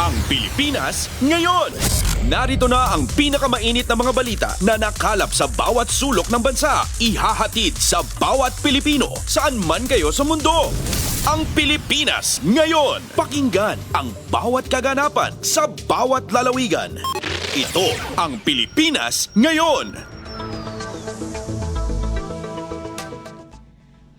Ang Pilipinas ngayon. Narito na ang pinakamainit na mga balita na nakalap sa bawat sulok ng bansa. Ihahatid sa bawat Pilipino saan man kayo sa mundo. Ang Pilipinas ngayon. Pakinggan ang bawat kaganapan sa bawat lalawigan. Ito ang Pilipinas ngayon.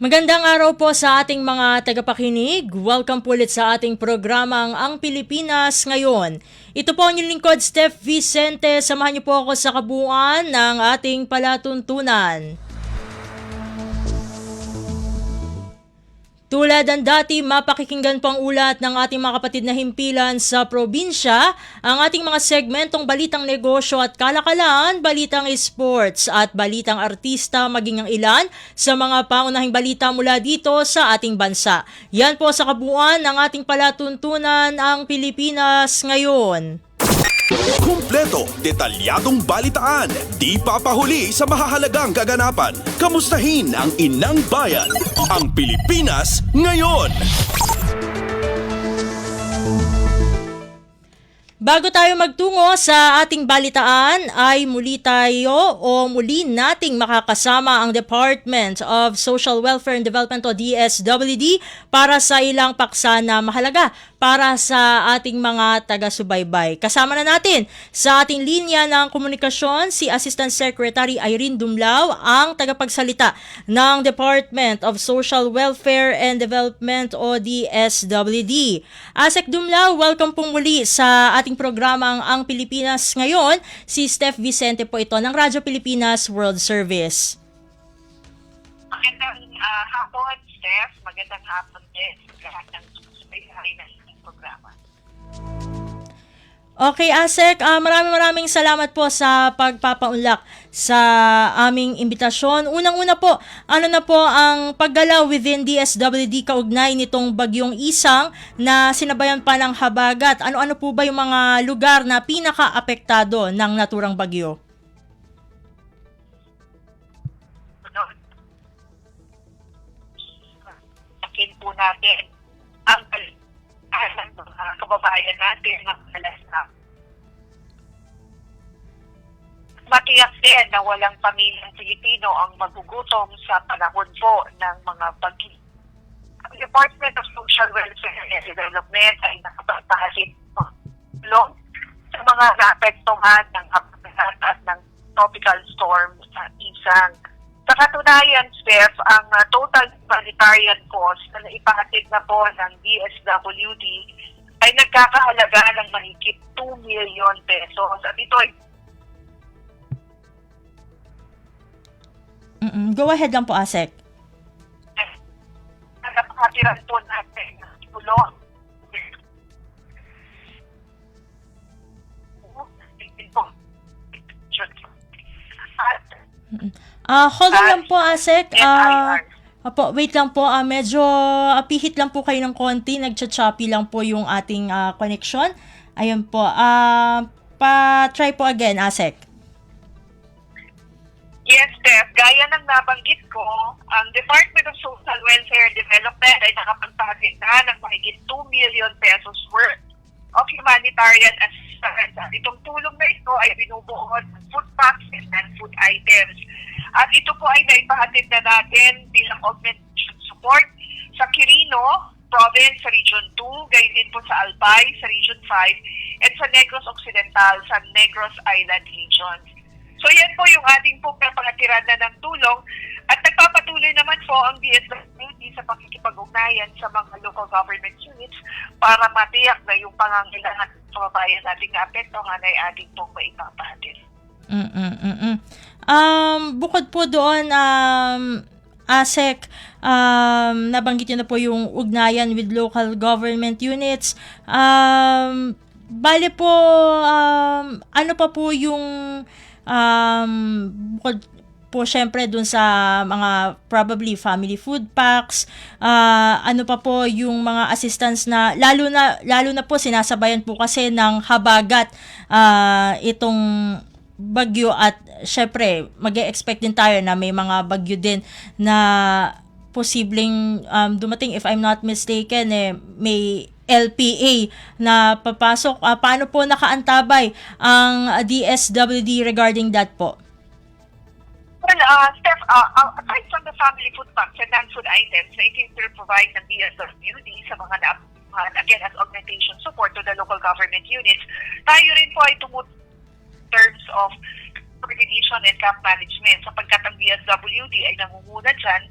Magandang araw po sa ating mga tagapakinig. Welcome po ulit sa ating programang Ang Pilipinas Ngayon. Ito po ang inyong lingkod, Steph Vicente. Samahan niyo po ako sa kabuuan ng ating palatuntunan. Tulad ng dati, mapakikinggan po ang ulat ng ating mga kapatid na himpilan sa probinsya, ang ating mga segmentong balitang negosyo at kalakalan, balitang sports at balitang artista, maging ang ilan sa mga pangunahing balita mula dito sa ating bansa. Yan po sa kabuuan ng ating palatuntunan, ang Pilipinas Ngayon. Kumpleto, detalyadong balitaan, di papahuli sa mahahalagang kaganapan. Kamustahin ang inang bayan, ang Pilipinas ngayon. Bago tayo magtungo sa ating balitaan ay muli nating makakasama ang Department of Social Welfare and Development o DSWD para sa ilang paksa na mahalaga para sa ating mga taga-subaybay. Kasama na natin sa ating linya ng komunikasyon si Assistant Secretary Irene Dumlao, ang tagapagsalita ng Department of Social Welfare and Development o DSWD. Asek Dumlao, welcome pong muli sa ating programang Ang Pilipinas Ngayon. Si Steph Vicente po ito ng Radyo Pilipinas World Service. Magandang hapon, Steph. Magandang hapon din sa lahat ng susubaybay na inyong programa. Okay, Asek, maraming salamat po sa pagpapaunlak sa aming imbitasyon. Unang-una po, ano na po ang paggalaw within DSWD kaugnay nitong bagyong Isang na sinabayan pa ng habagat? Ano-ano po ba yung mga lugar na pinaka-apektado ng naturang bagyo? Akin po natin ang mga kababayan natin ng alas na matiyak din na walang pamilyang Pilipino ang magugutom sa panahon po ng mga bagyo. Ang Department of Social Welfare and Development ay nakapagpahalit ng tulong sa mga naapektuhan ng habagat at ng tropical storm sa Isang. Sa katunayan, Steph, ang total humanitarian cost na naipahatid na po ng DSWD ay nagkakahalaga ng mahigit 2 million pesos. At ito ay Go ahead lang po, Asek. napakatiran po natin ng tulong. Hold on lang po, Asek. NIR. Wait lang po. Medyo pihit lang po kayo ng konti. Nagcha-choppy lang po yung ating connection. Ayun po. Pa-try po again, Asek. Yes, Steph. Gaya ng nabanggit ko, ang Department of Social Welfare and Development ay nakapagpahatid na ng mahigit 2 million pesos worth of humanitarian assistance. At itong tulong na ito ay binubuo ng food packs and non-food items. At ito po ay naipahatid na natin bilang augmentation support sa Quirino Province sa Region 2, gayon din po sa Albay sa Region 5, and sa Negros Occidental sa Negros Island Region. So yan po yung ating po pangatiran na ng tulong at nagpapatuloy naman po ang DSWD sa pakikipag-ugnayan sa mga local government units para matiyak na yung pangangailangan ng kababayan nating naapektuhan ay ating pong maipapahatid. Bukod po doon, Asek, nabanggit niyo na po yung ugnayan with local government units. Bale po, ano pa po yung bukod po syempre dun sa mga probably family food packs, ano pa po yung mga assistance na lalo na po sinasabayan po kasi ng habagat itong bagyo at syempre mag-e-expect din tayo na may mga bagyo din na posibleng dumating, if I'm not mistaken, may LPA na papasok. Paano po nakaantabay ang DSWD regarding that po? Well, Steph, aside from the family food packs and non-food items na provide ng DSWD sa mga again, as augmentation support to the local government units, tayo rin po ay terms of coordination and camp management sapagkat ang DSWD ay nangunguna dyan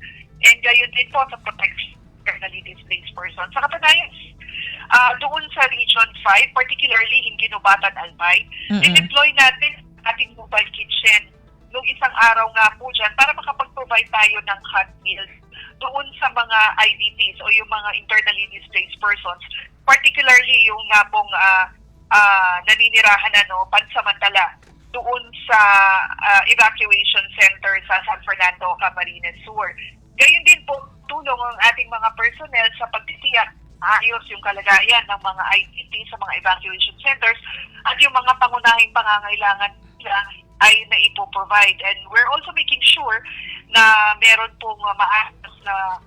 and gayon din po sa protection of internally displaced persons. Sa katunayan, doon sa Region 5, particularly in Ginubatan, Albay, i-deploy natin ating mobile kitchen noong isang araw nga po dyan para makapag-provide tayo ng hot meals doon sa mga IDPs o yung mga internally displaced persons, particularly yung nga pong naninirahan pansamantala doon sa evacuation center sa San Fernando, Camarines Sur. Gayon din po tulong ang ating mga personnel sa pagtitiyak ayos yung kalagayan ng mga IDP sa mga evacuation centers at yung mga pangunahing pangangailangan nila ay naipo-provide. And we're also making sure na meron pong maayos na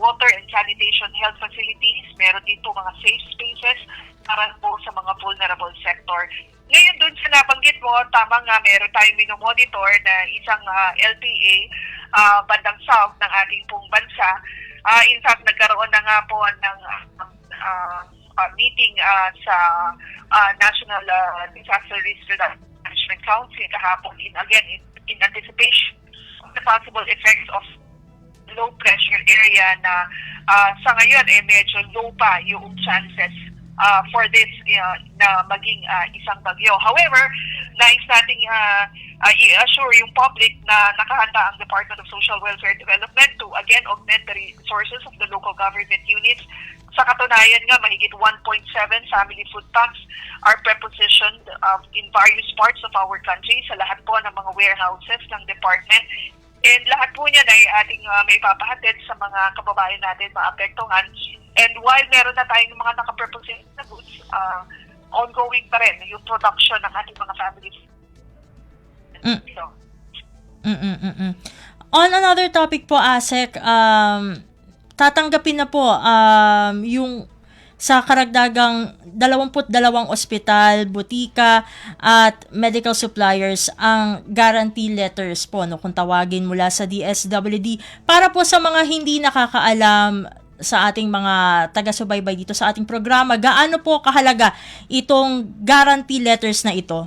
water and sanitation health facilities, meron din po mga safe spaces para po sa mga vulnerable sector. Ngayon dun sa nabanggit mo, tama nga, meron tayong minomonitor na isang LPA bandang south ng ating pong bansa. In fact, nagkaroon na nga po ng meeting sa National Disaster Risk Management Council kahapon in anticipation of the possible effects of low pressure area na sa ngayon medyo low pa yung chances for this na maging isang bagyo. However, nais nating i-assure yung public na nakahanda ang Department of Social Welfare and Development to again augment the resources of the local government units. Sa katunayan nga, mahigit 1.7 family food packs are prepositioned in various parts of our country sa lahat po ng mga warehouses ng department. And lahat po niyan ay ating may papahatid sa mga kababayan natin maapektuhan. And while meron na tayong mga nakapreposition na goods, ongoing pa rin yung production ng ating mga family food. On another topic po, ASEC, tatanggapin na po yung sa karagdagang 22 ospital, butika at medical suppliers ang guarantee letters po kung tawagin mula sa DSWD para po sa mga hindi nakakaalam sa ating mga taga-subaybay dito sa ating programa, gaano po kahalaga itong guarantee letters na ito?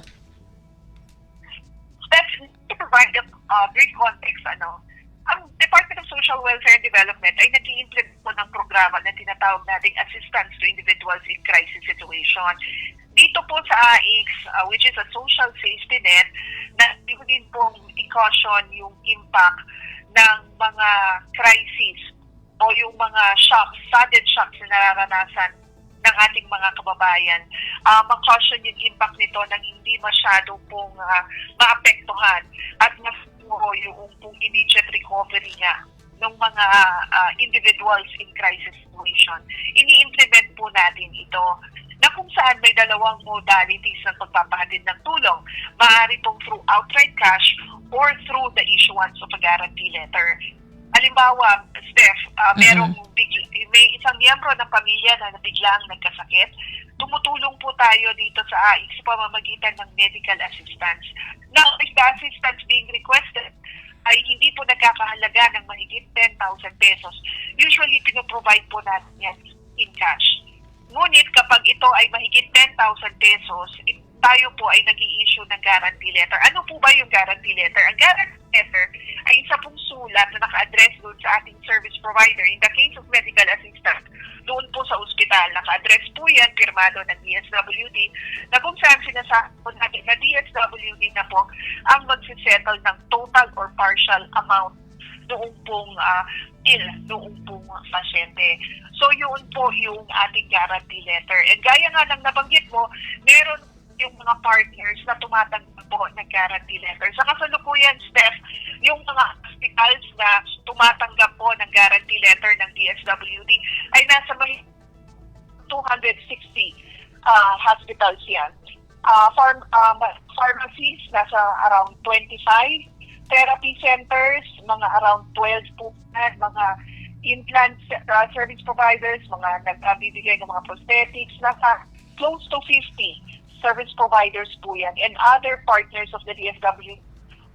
To provide a brief context, ang Department of Social Welfare and Development ay nag-i-implement po ng programa na tinatawag nating Assistance to Individuals in Crisis Situation. Dito po sa AIX, which is a social safety net, na din pong i-caution yung impact ng mga crisis o yung mga shocks, sudden shocks na nararanasan ng ating mga kababayan. Ma-caution yung impact nito nang hindi masyado pong maapektuhan at yung pong immediate recovery nga ng mga individuals in crisis situation. Ini-implement po natin ito na kung saan may dalawang modalities ng pagpapahatid ng tulong. Maaari pong through outright cash or through the issuance of a guarantee letter. Halimbawa, Steph, may isang miyembro ng pamilya na biglang nagkasakit. Tumutulong po tayo dito sa AIX sa pamamagitan ng medical assistance. Now, if the assistance being requested ay hindi po nagkakahalaga ng mahigit 10,000 pesos, usually pinoprovide po natin yan in cash. Ngunit kapag ito ay mahigit 10,000 pesos, tayo po ay nag-i-issue ng guarantee letter. Ano po ba yung guarantee letter? Ang guarantee letter ay isa pong sulat na naka-address doon sa ating service provider. In the case of medical assistance, doon po sa ospital, naka-address po yan, pirmado ng DSWD, na kung saan sinasabi po natin na DSWD na po ang magsisettle ng total or partial amount noong pong bill, noong pong pasyente. So yun po yung ating guarantee letter. And gaya nga ng nabanggit mo, meron yung mga partners na tumatanggap po ng guarantee letter. Sa kasalukuyan, Steph, yung mga hospitals na tumatanggap po ng guarantee letter ng DSWD ay nasa 260 hospitals yan. Pharmacies, nasa around 25. Therapy centers, mga around 12 po. Mga implant service providers, mga nagbibigay ng mga prosthetics, nasa close to 50 service providers po yan. And other partners of the DSW,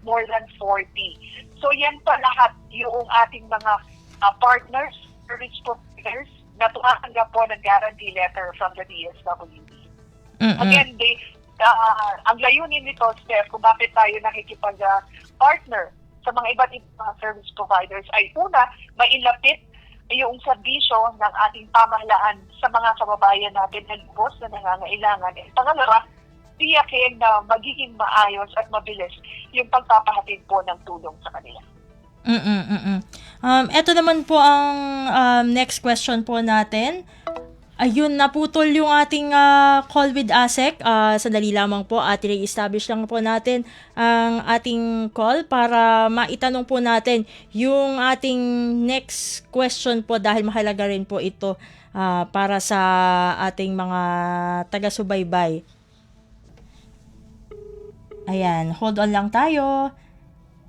more than 40. So yan pa lahat yung ating mga partners, service providers, na tumatanggap po ng guarantee letter from the DSWD. Again, ang layunin nito, Steph, kung bakit tayo nakikipag-partner sa mga iba't ibang service providers ay una, mailapit yung serbisyo ng ating pamahalaan sa mga kababayan natin na lubos na nangangailangan. At pangalawa, tiyakin na magiging maayos at mabilis yung pagpapahatid po ng tulong sa kanila. Ito naman po ang next question po natin. Ayun, naputol yung ating call with ASEC. Sandali lamang po at i-establish lang po natin ang ating call para maitanong po natin yung ating next question po dahil mahalaga rin po ito para sa ating mga taga-subaybay. Ayan, hold on lang tayo.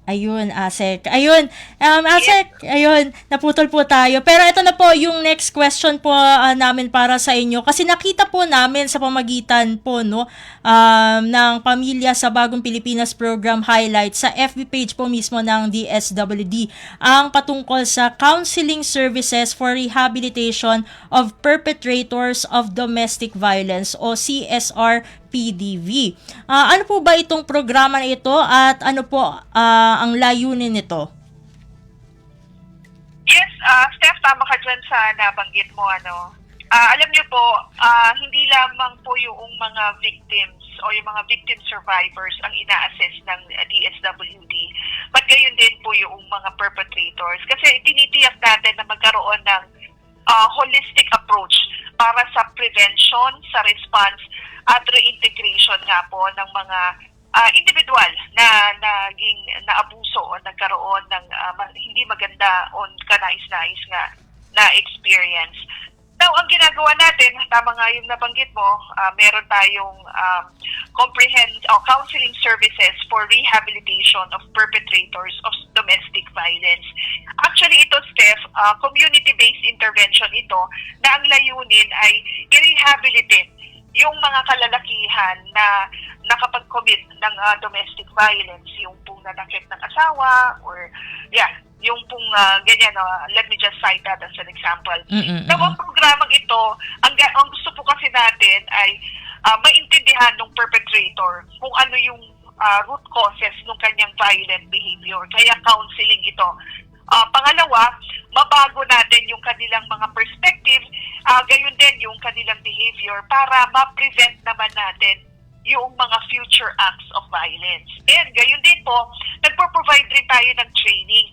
Ayun, ASEC. Ayun, ASEC, ayun, naputol po tayo. Pero ito na po yung next question po namin para sa inyo. Kasi nakita po namin sa pamagitan po ng Pamilya sa Bagong Pilipinas Program Highlights sa FB page po mismo ng DSWD ang patungkol sa Counseling Services for Rehabilitation of Perpetrators of Domestic Violence o CSR PDV. Ano po ba itong programa na ito at ano po ang layunin nito? Yes, Steph, tama ka dyan sa nabanggit mo. Alam niyo po, hindi lamang po yung mga victims o yung mga victim survivors ang ina-assess ng DSWD, but gayon din po yung mga perpetrators. Kasi tinitiyak natin na magkaroon ng holistic approach para sa prevention, sa response, at reintegration nga po ng mga individual na naging naabuso o nagkaroon ng hindi maganda o kanais-nais nga na experience. Now, ang ginagawa natin, tama nga yung nabanggit mo, meron tayong counseling services for rehabilitation of perpetrators of domestic violence. Actually, ito, Steph, community-based intervention ito na ang layunin ay i-rehabilitate yung mga kalalakihan na nakapag-commit ng domestic violence, yung pong nanakit ng asawa or yung pong ganyan, let me just cite that as an example. Now, ang programang ito, ang gusto po kasi natin ay maintindihan ng perpetrator kung ano yung root causes ng kanyang violent behavior. Kaya counseling ito. Pangalawa, mabago natin yung kanilang mga perspective, gayon din yung kanilang behavior para ma-prevent naman natin yung mga future acts of violence. And gayon din po, nagpo-provide rin tayo ng training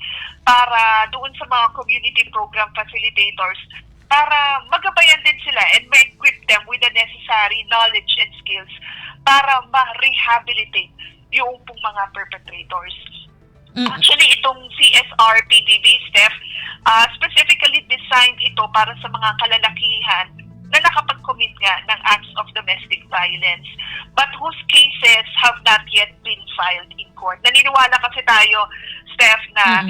para doon sa mga community program facilitators para magabayan din sila and ma-equip them with the necessary knowledge and skills para ma-rehabilitate yung pong mga perpetrators. Actually, itong CSR PDV, Steph, specifically designed ito para sa mga kalalakihan na nakapag-commit nga ng acts of domestic violence but whose cases have not yet been filed in court. Naniniwala kasi tayo, Steph, na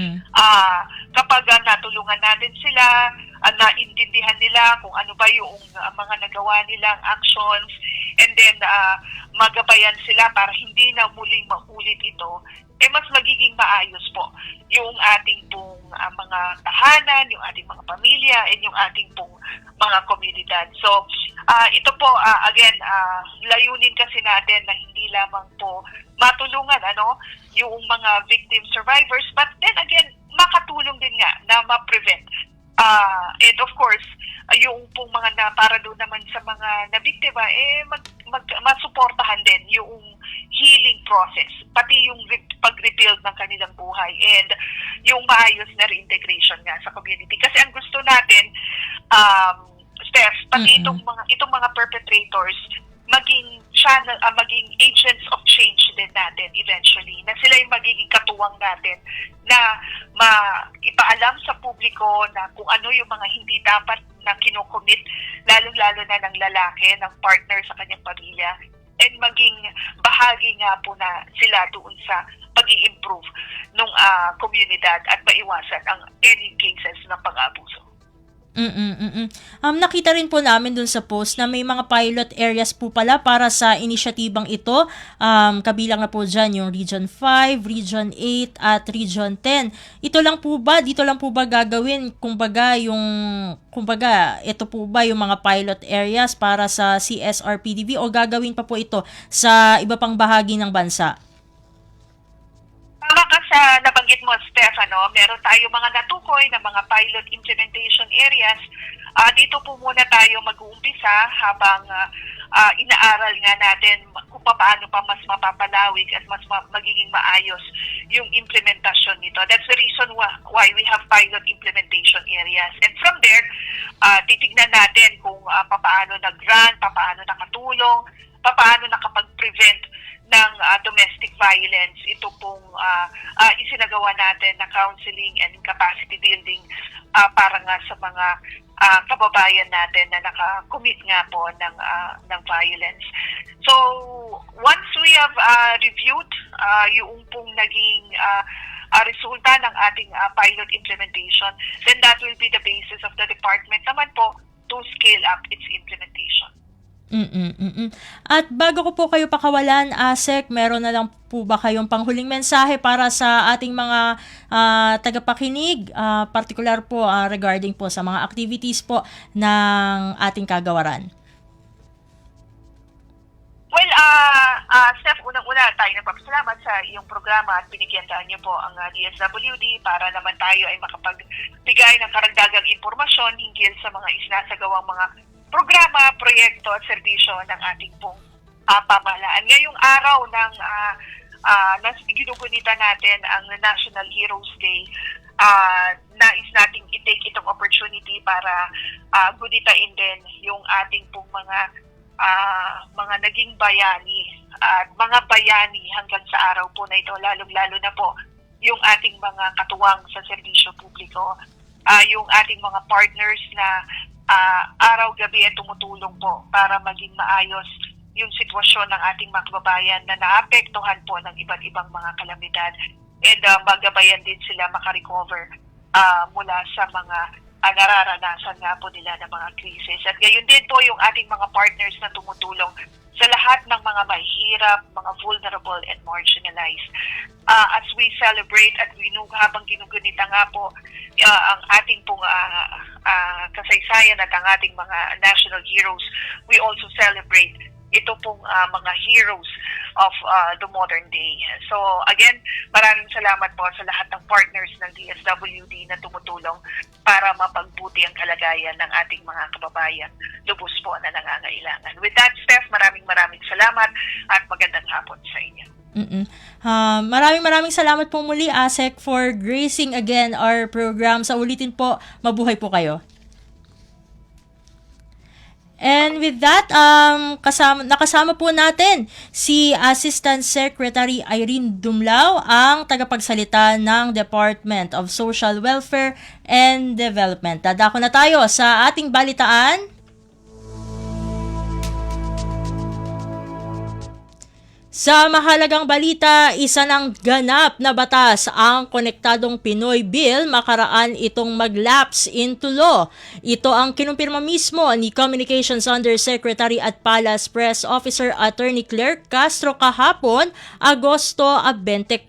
kapag natulungan natin sila, naintindihan nila kung ano ba yung mga nagawa nilang actions, and then magabayan sila para hindi na muling maulit ito, mas magiging maayos po yung ating pong mga tahanan, yung ating mga pamilya, and yung ating pong mga komunidad. So, ito po, again, layunin kasi natin na hindi lamang po matulungan yung mga victim survivors, but then again, makatulong din nga na ma-prevent. And of course, yung pong mga para doon naman sa mga nabiktima, masuportahan din yung healing process, pati yung pag-rebuild ng kanilang buhay and yung maayos na reintegration nga sa community. Kasi ang gusto natin, Steph, pati itong mga perpetrators, maging channel, maging agents of change din natin eventually, na sila yung magiging katuwang natin na ipaalam sa publiko na kung ano yung mga hindi dapat na kinocommit, lalo-lalo na ng lalaki, ng partner sa kanyang pamilya. and maging bahagi nga po na sila doon sa pag-i-improve ng komunidad at maiwasan ang any cases ng pang-abuso. Nakita rin po namin dun sa post na may mga pilot areas po pala para sa inisyatibang ito. Kabilang na po dyan yung Region 5, Region 8 at Region 10. Dito lang po ba gagawin kumbaga ito po ba yung mga pilot areas para sa CSRPDB o gagawin pa po ito sa iba pang bahagi ng bansa? Tama ka sa nabanggit mo, Stefano. Meron tayo mga natukoy na mga pilot implementation areas. Dito po muna tayo mag-uumpisa habang inaaral nga natin kung paano pa mas mapapalawig at mas magiging maayos yung implementasyon nito. That's the reason why we have pilot implementation areas. And from there, titignan natin kung paano nag-run, paano nakatulong, paano nakapag-prevent ng domestic violence. Ito pong isinagawa natin na counseling and capacity building para nga sa mga kababayan natin na nakakommit nga po ng violence. So, once we have reviewed yung pong naging resulta ng ating pilot implementation, then that will be the basis of the department naman po to scale up its implementation. At bago ko po kayo pakawalan, ASEC, meron na lang po ba kayong panghuling mensahe para sa ating mga tagapakinig, particular po regarding po sa mga activities po ng ating kagawaran? Well, Steph, unang-una tayo nagpapasalamat sa iyong programa at binigyan niyo po ang DSWD para naman tayo ay makapagbigay ng karagdagang impormasyon hinggil sa mga isinasagawang mga programa, proyekto at serbisyo ng ating pong pamahalaan. Ngayong araw ng ginugunita natin ang National Heroes Day, nais nating i-take itong opportunity para gunitain din yung ating pong mga naging bayani at mga bayani hanggang sa araw po na ito, lalong-lalo na po yung ating mga katuwang sa serbisyo publiko, yung ating mga partners na araw-gabi ay tumutulong po para maging maayos yung sitwasyon ng ating mga kababayan na naapektuhan po ng iba't ibang mga kalamidad, and magabayan din sila makarecover mula sa mga nararanasan nga po nila ng mga krisis. At gayon din po yung ating mga partners na tumutulong sa lahat ng mga mahihirap, mga vulnerable and marginalized. As we celebrate at habang ginugunita nga po ang ating pong kasaysayan at ang ating mga national heroes, we also celebrate ito pong mga heroes of the modern day. So again, maraming salamat po sa lahat ng partners ng DSWD na tumutulong para mapagbuti ang kalagayan ng ating mga kababayan lubos po na nangangailangan. With that, Steph, maraming salamat at magandang hapon sa inyo. Maraming salamat po muli, ASEC, for gracing again our program. Sa ulitin po, mabuhay po kayo. And with that, nakasama po natin si Assistant Secretary Irene Dumlao, ang tagapagsalita ng Department of Social Welfare and Development. Dadako na tayo sa ating balitaan. Sa mahalagang balita, isa ng ganap na batas ang Konektadong Pinoy Bill, makaraan itong mag-lapse into law. Ito ang kinumpirma mismo ni Communications Undersecretary at Palace Press Officer Attorney Claire Castro kahapon, Agosto 24.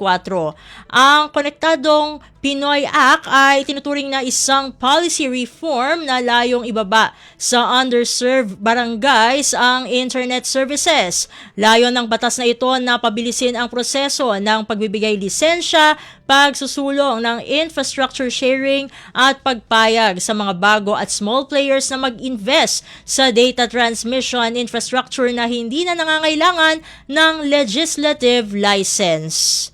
Ang Konektadong Pinoy Act ay tinuturing na isang policy reform na layong ibaba sa underserved barangays ang internet services. Layon ng batas na ito na pabilisin ang proseso ng pagbibigay lisensya, pagsusulong ng infrastructure sharing at pagpayag sa mga bago at small players na mag-invest sa data transmission infrastructure na hindi na nangangailangan ng legislative license.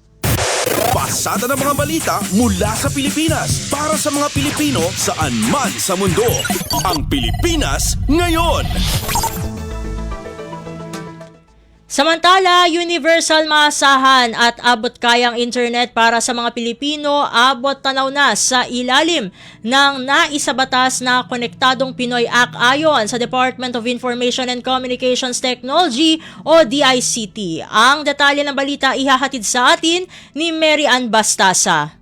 Pasada ng mga balita mula sa Pilipinas para sa mga Pilipino saan man sa mundo. Ang Pilipinas Ngayon. Samantala, universal maasahan at abot kayang internet para sa mga Pilipino abot tanaw na sa ilalim ng naisabatas na Konektadong Pinoy Act ayon sa Department of Information and Communications Technology o DICT. Ang detalye ng balita ihahatid sa atin ni Mary Ann Bastasa.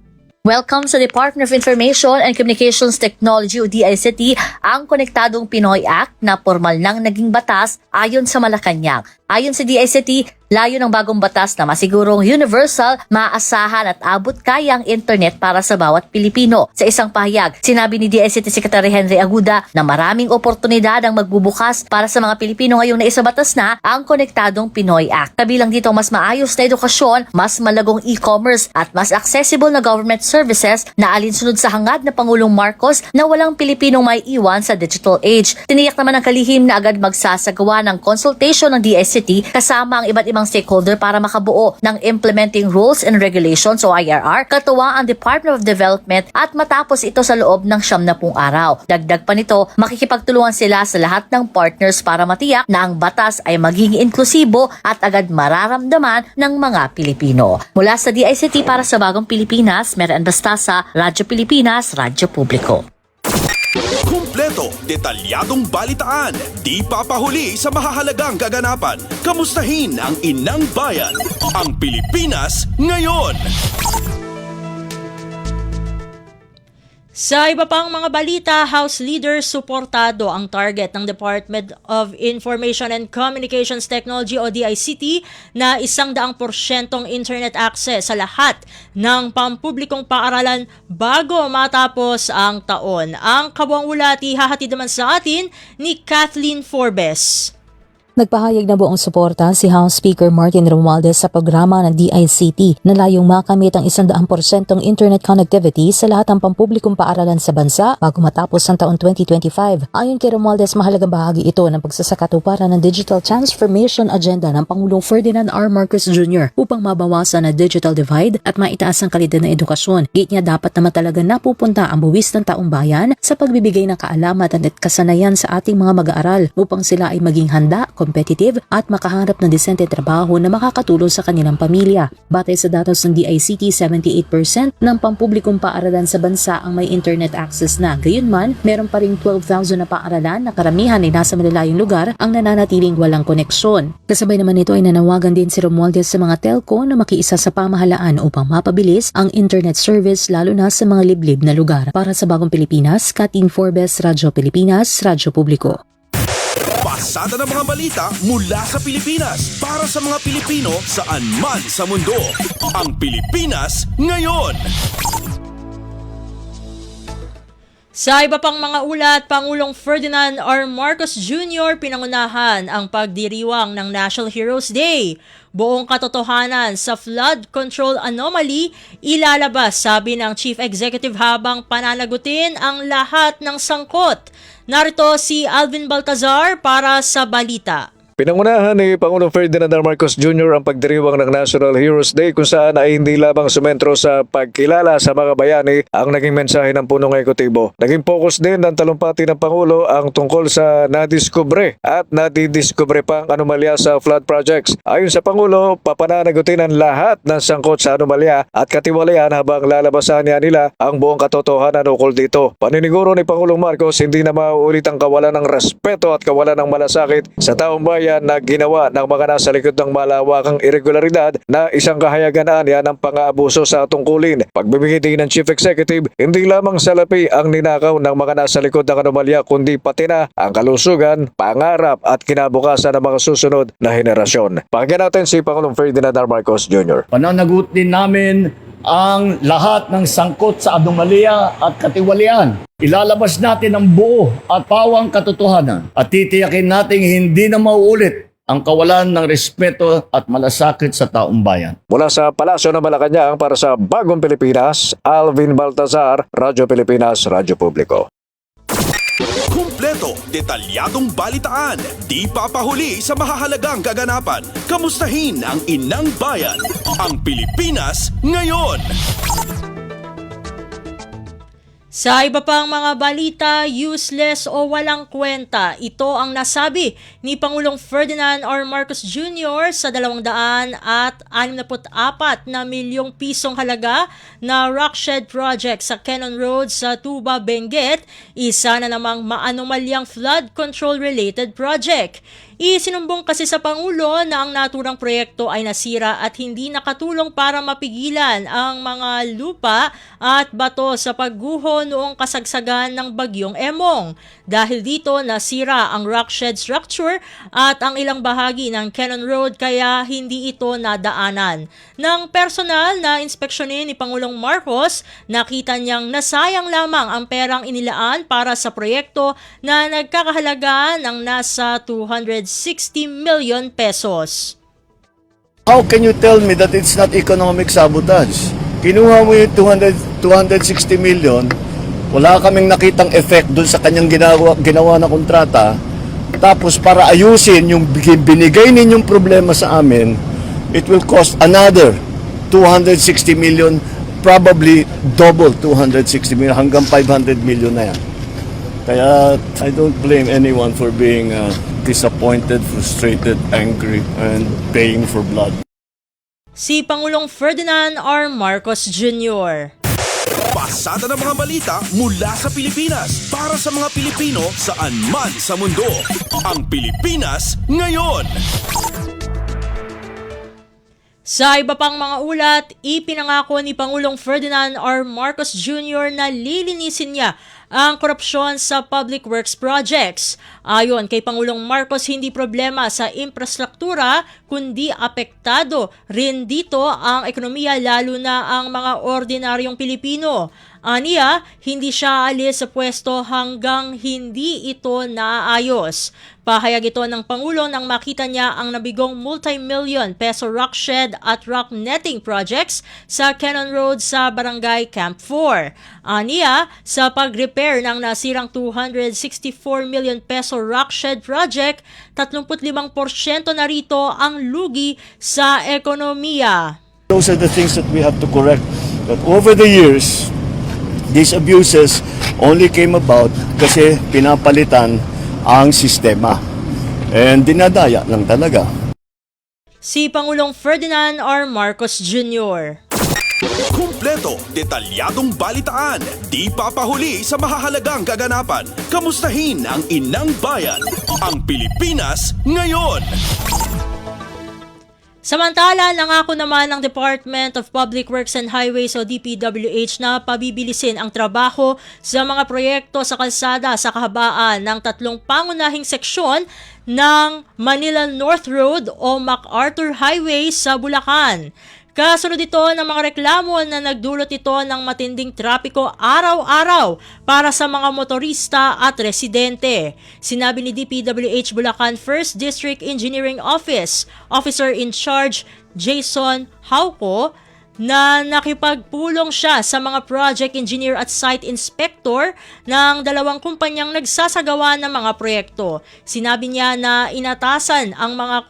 Welcome sa Department of Information and Communications Technology o DICT, ang Konektadong Pinoy Act na formal nang naging batas ayon sa Malacanang. Ayon sa DICT, layo ng bagong batas na masigurong universal, maasahan at abot kayang internet para sa bawat Pilipino. Sa isang pahayag, sinabi ni DICT Secretary Henry Aguda na maraming oportunidad ang magbubukas para sa mga Pilipino ngayong naisabatas na ang Konektadong Pinoy Act. Kabilang dito mas maayos na edukasyon, mas malagong e-commerce at mas accessible na government services na alinsunod sa hangad na Pangulong Marcos na walang Pilipinong may iwan sa digital age. Tiniyak naman ng kalihim na agad magsasagawa ng consultation ng DICT kasama ang iba't ibang stakeholder para makabuo ng Implementing Rules and Regulations o IRR, katuwa ang Department of Development at matapos ito sa loob ng 70 araw. Dagdag pa nito, makikipagtulungan sila sa lahat ng partners para matiyak na ang batas ay magiging inklusibo at agad mararamdaman ng mga Pilipino. Mula sa DICT para sa Bagong Pilipinas, Mary Ann Bastasa, Radyo Pilipinas, Radyo Publiko. Kumpleto, detalyadong balitaan, di papahuli sa mahahalagang kaganapan. Kamustahin ang inang bayan, ang Pilipinas ngayon. Sa iba pang mga balita, House Leaders suportado ang target ng Department of Information and Communications Technology o DICT na 100% internet access sa lahat ng pampublikong paaralan bago matapos ang taon. Ang kabuang ulat ihahatid naman sa atin ni Kathleen Forbes. Nagpahayag na buong suporta si House Speaker Martin Romualdez sa programa ng DICT na layong makamit ang 100% internet connectivity sa lahat ng pampublikong paaralan sa bansa bago matapos ang taon 2025. Ayon kay Romualdez, mahalagang bahagi ito ng pagsasakatuparan ng Digital Transformation Agenda ng Pangulong Ferdinand R. Marcos Jr. upang mabawasan ang digital divide at maitaas ang kalidad ng edukasyon. Git niya dapat naman talaga napupunta ang buwis ng taong bayan sa pagbibigay ng kaalaman at kasanayan sa ating mga mag-aaral upang sila ay maging handa, competitive at makahanap ng disente trabaho na makakatulong sa kanilang pamilya. Batay sa datos ng DICT, 78% ng pampublikong paaralan sa bansa ang may internet access na. Gayunman, meron pa ring 12,000 na paaralan na karamihan ay nasa malalayong lugar ang nananatiling walang koneksyon. Kasabay naman nito ay nanawagan din si Romualdez sa mga telco na makiisa sa pamahalaan upang mapabilis ang internet service lalo na sa mga liblib na lugar. Para sa Bagong Pilipinas, Kathleen Forbes, Radyo Pilipinas, Radyo Publiko. Pasada ng mga balita mula sa Pilipinas para sa mga Pilipino saan man sa mundo. Ang Pilipinas ngayon. Sa iba pang mga ulat, Pangulong Ferdinand R. Marcos Jr. pinangunahan ang pagdiriwang ng National Heroes Day. Buong katotohanan sa flood control anomaly ilalabas, sabi ng Chief Executive habang pananagutin ang lahat ng sangkot. Narito si Alvin Baltazar para sa balita. Pinangunahan ni Pangulong Ferdinand R. Marcos Jr. ang pagdiriwang ng National Heroes Day kung saan ay hindi lamang sumentro sa pagkilala sa mga bayani ang naging mensahe ng punong ekutibo. Naging focus din ng talumpati ng Pangulo ang tungkol sa nadiskubre at nadidiskubre pang anomalya sa flood projects. Ayon sa Pangulo, papananagutin ang lahat ng sangkot sa anomalya at katiwalayan habang lalabasan niya nila ang buong katotohanan ukol dito. Paniniguro ni Pangulong Marcos, hindi na mauulit ang kawalan ng respeto at kawalan ng malasakit sa taong bayan na ginawa ng mga nasa likod ng malawakang irregularidad na isang kahayagan niya ng pang-aabuso sa tungkulin. Pagbibigay din ng Chief Executive, hindi lamang salapi ang ninakaw ng mga nasa likod ng anomalya kundi pati na ang kalusugan, pangarap at kinabukasan ng mga susunod na henerasyon. Pakinggan natin si Pangulong Ferdinand R. Marcos Jr. Pananagot din namin ang lahat ng sangkot sa anomalya at katiwalian. Ilalabas natin ang buo at pawang katotohanan at titiyakin natin hindi na mauulit ang kawalan ng respeto at malasakit sa taong bayan. Mula sa Palasyo ng Malacanang para sa Bagong Pilipinas, Alvin Baltazar, Radyo Pilipinas, Radyo Publiko. Kumpleto, detalyadong balitaan, di papahuli sa mahahalagang kaganapan. Kamustahin ang inang bayan, ang Pilipinas ngayon. Sa iba pang mga balita, useless o walang kwenta, ito ang nasabi ni Pangulong Ferdinand R. Marcos Jr. sa 264 na milyong pisong halaga na rockshed project sa Cannon Road sa Tuba, Benguet, isa na namang maanomalyang flood control related project. Isinumbong kasi sa Pangulo na ang naturang proyekto ay nasira at hindi nakatulong para mapigilan ang mga lupa at bato sa pagguho noong kasagsagan ng bagyong Emong. Dahil dito nasira ang rockshed structure at ang ilang bahagi ng Cannon Road kaya hindi ito nadaanan. Nang personal na inspeksyonin ni Pangulong Marcos, nakita niyang nasayang lamang ang perang inilaan para sa proyekto na nagkakahalaga ng nasa 260 million pesos. How can you tell me that it's not economic sabotage? Kinuha mo yung 260 million, wala kaming nakitang effect dun sa kanyang ginawa na kontrata, tapos para ayusin yung binigay ninyong problema sa amin, it will cost another 260 million, probably double 260 million, hanggang 500 million na yan. Kaya I don't blame anyone for being disappointed, frustrated, angry, and paying for blood. Si Pangulong Ferdinand R. Marcos Jr. Pasada ng mga balita mula sa Pilipinas para sa mga Pilipino saan man sa mundo. Ang Pilipinas ngayon. Sa iba pang mga ulat, ipinangako ni Pangulong Ferdinand R. Marcos Jr. na lilinisin niya ang korupsyon sa public works projects. Ayon kay Pangulong Marcos, hindi problema sa infrastruktura kundi apektado rin dito ang ekonomiya lalo na ang mga ordinaryong Pilipino. Aniya, hindi siya alis sa pwesto hanggang hindi ito naayos. Pahayag ito ng Pangulo nang makita niya ang nabigong multi-million peso rockshed at rock netting projects sa Cannon Road sa Barangay Camp 4. Aniya, sa pag-repair ng nasirang 264 million peso rockshed project, 35% na rito ang lugi sa ekonomiya. Those are the things that we have to correct. But over the years, these abuses only came about kasi pinapalitan ang sistema. And dinadaya lang talaga. Si Pangulong Ferdinand R. Marcos Jr. Kumpleto, detalyadong balitaan, di papahuli sa mahahalagang kaganapan. Kamustahin ang inang bayan, ang Pilipinas ngayon. Samantala, nangako naman ng Department of Public Works and Highways o DPWH na pabibilisin ang trabaho sa mga proyekto sa kalsada sa kahabaan ng 3 pangunahing seksyon ng Manila North Road o MacArthur Highway sa Bulacan. Kasunod ito ng mga reklamo na nagdulot ito ng matinding trapiko araw-araw para sa mga motorista at residente. Sinabi ni DPWH Bulacan 1st District Engineering Office, Officer in Charge Jason Hauco, na nakipagpulong siya sa mga project engineer at site inspector ng 2 kumpanyang nagsasagawa ng mga proyekto. Sinabi niya na inatasan ang mga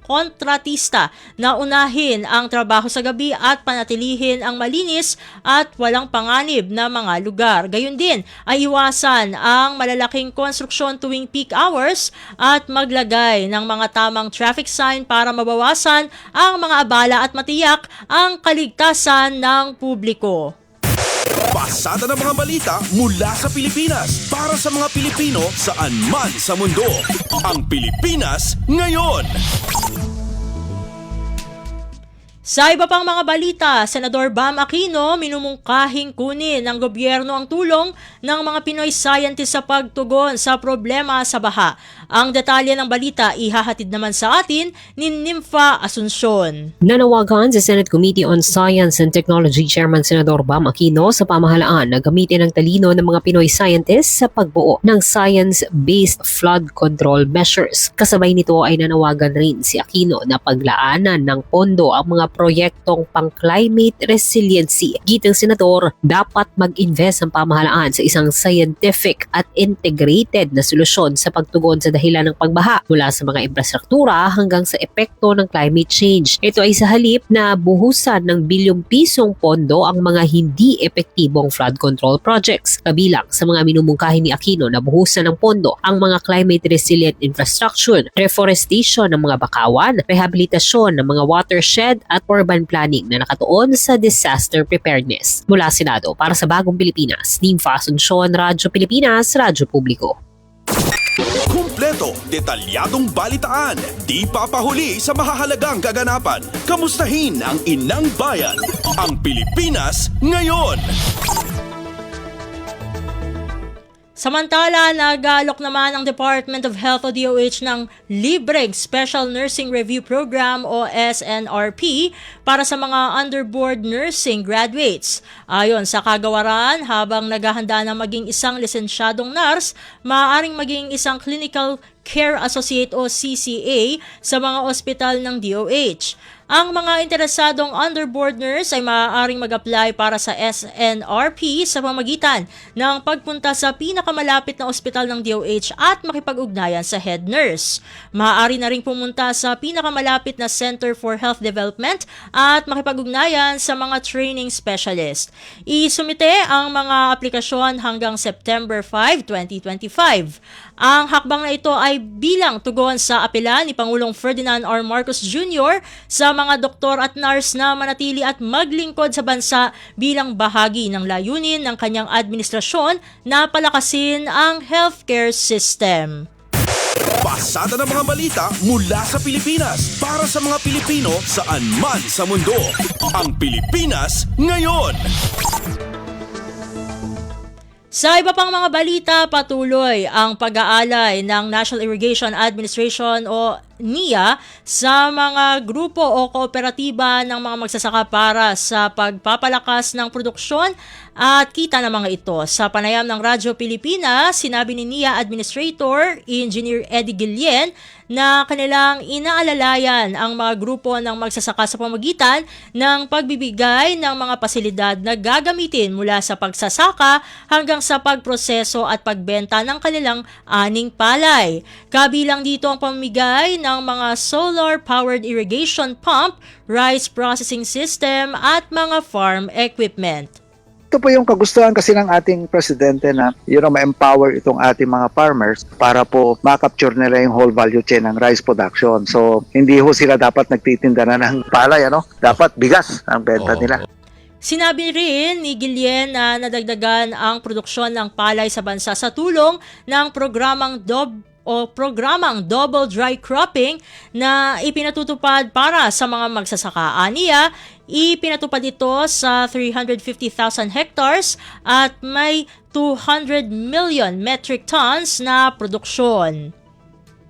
kontratista na unahin ang trabaho sa gabi at panatilihin ang malinis at walang panganib na mga lugar. Gayun din ay iwasan ang malalaking konstruksyon tuwing peak hours at maglagay ng mga tamang traffic sign para mabawasan ang mga abala at matiyak ang kaligtasan ng publiko. Pasada ng mga balita mula sa Pilipinas para sa mga Pilipino saan man sa mundo. Ang Pilipinas ngayon. Sa iba pang mga balita, Senador Bam Aquino minumungkahing kunin ng gobyerno ang tulong ng mga Pinoy scientists sa pagtugon sa problema sa baha. Ang detalye ng balita ihahatid naman sa atin ni Nympha Asuncion. Nanawagan sa Senate Committee on Science and Technology Chairman Senador Bam Aquino sa pamahalaan na gamitin ang talino ng mga Pinoy scientists sa pagbuo ng science-based flood control measures. Kasabay nito ay nanawagan rin si Aquino na paglaanan ng pondo ang mga proyektong pang-climate resiliency. Gitang senador, dapat mag-invest ang pamahalaan sa isang scientific at integrated na solusyon sa pagtugon sa dahilan ng pagbaha mula sa mga infrastruktura hanggang sa epekto ng climate change. Ito ay sa halip na buhusan ng bilyong pisong pondo ang mga hindi epektibong flood control projects. Kabilang sa mga minumungkahi ni Aquino na buhusan ng pondo ang mga climate resilient infrastructure, reforestation ng mga bakawan, rehabilitasyon ng mga watershed at urban planning na nakatuon sa disaster preparedness. Mula Senado, para sa Bagong Pilipinas, Nimfa Asuncion, Radyo Pilipinas, Radyo Publiko. Kumpleto, detalyadong balitaan, di papahuli sa mahahalagang kaganapan. Kamustahin ang inang bayan, ang Pilipinas ngayon. Samantala, nag-aalok naman ang Department of Health o DOH ng libreng Special Nursing Review Program o SNRP para sa mga underboard nursing graduates. Ayon sa kagawaran, habang naghahanda na maging isang lisensyadong nurse, maaaring maging isang clinical care associate o CCA sa mga ospital ng DOH. Ang mga interesadong underboard nurse ay maaaring mag-apply para sa SNRP sa pamamagitan ng pagpunta sa pinakamalapit na ospital ng DOH at makipag-ugnayan sa head nurse. Maaari na rin pumunta sa pinakamalapit na Center for Health Development at makipag-ugnayan sa mga training specialist. Isumite ang mga aplikasyon hanggang September 5, 2025. Ang hakbang na ito ay bilang tugon sa apela ni Pangulong Ferdinand R. Marcos Jr. sa mga doktor at nurse na manatili at maglingkod sa bansa bilang bahagi ng layunin ng kanyang administrasyon na palakasin ang healthcare system. Pasada ng mga balita mula sa Pilipinas para sa mga Pilipino saan man sa mundo. Ang Pilipinas ngayon. Sa iba pang mga balita, patuloy ang pag-aalay ng National Irrigation Administration o NIA sa mga grupo o kooperatiba ng mga magsasaka para sa pagpapalakas ng produksyon at kita ng mga ito. Sa panayam ng Radyo Pilipinas, sinabi ni NIA Administrator Engineer Eddie Guillen na kanilang inaalalayan ang mga grupo ng magsasaka sa pamamagitan ng pagbibigay ng mga pasilidad na gagamitin mula sa pagsasaka hanggang sa pagproseso at pagbenta ng kanilang aning palay. Kabilang dito ang pamimigay ng mga solar-powered irrigation pump, rice processing system at mga farm equipment. Ito po yung kagustuhan kasi ng ating presidente na ma-empower itong ating mga farmers para po makapture nila yung whole value chain ng rice production. So, hindi ho sila dapat nagtitinda na ng palay, Dapat bigas ang benta nila. Sinabi rin ni Guillen na nadagdagan ang produksyon ng palay sa bansa sa tulong ng programang double dry cropping na ipinatutupad para sa mga magsasaka. Aniya, ipinatupad ito sa 350,000 hectares at may 200 million metric tons na produksyon.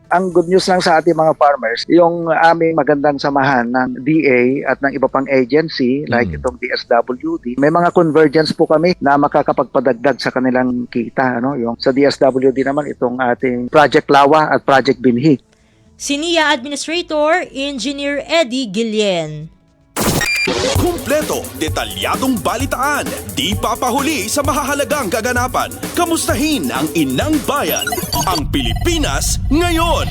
Ang good news lang sa ating mga farmers, yung aming magandang samahan ng DA at ng iba pang agency like itong DSWD, may mga convergence po kami na makakapagpadagdag sa kanilang kita. Yung sa DSWD naman itong ating Project Lawa at Project Binhi. Sinia Administrator Engineer Eddie Guillen. Kumpleto, detalyadong balitaan, di papahuli sa mahahalagang kaganapan. Kamustahin ang inang bayan, ang Pilipinas ngayon.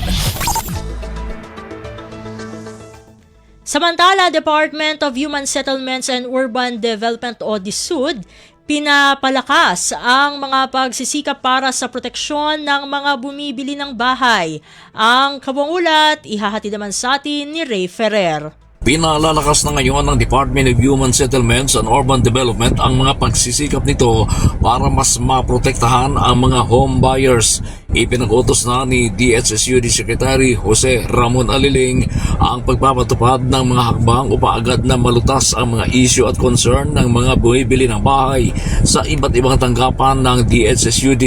Samantala, Department of Human Settlements and Urban Development o DSUD, pinapalakas ang mga pagsisikap para sa proteksyon ng mga bumibili ng bahay. Ang kabuulat, ihahati naman sa atin ni Ray Ferrer. Pinalalakas na ngayon ng Department of Human Settlements and Urban Development ang mga pagsisikap nito para mas maprotektahan ang mga home buyers. Ipinag-utos na ni DSSUD Secretary Jose Ramon Aliling ang pagpapatupad ng mga hakbang upang agad na malutas ang mga issue at concern ng mga bumibili ng bahay sa iba't ibang tanggapan ng DSSUD.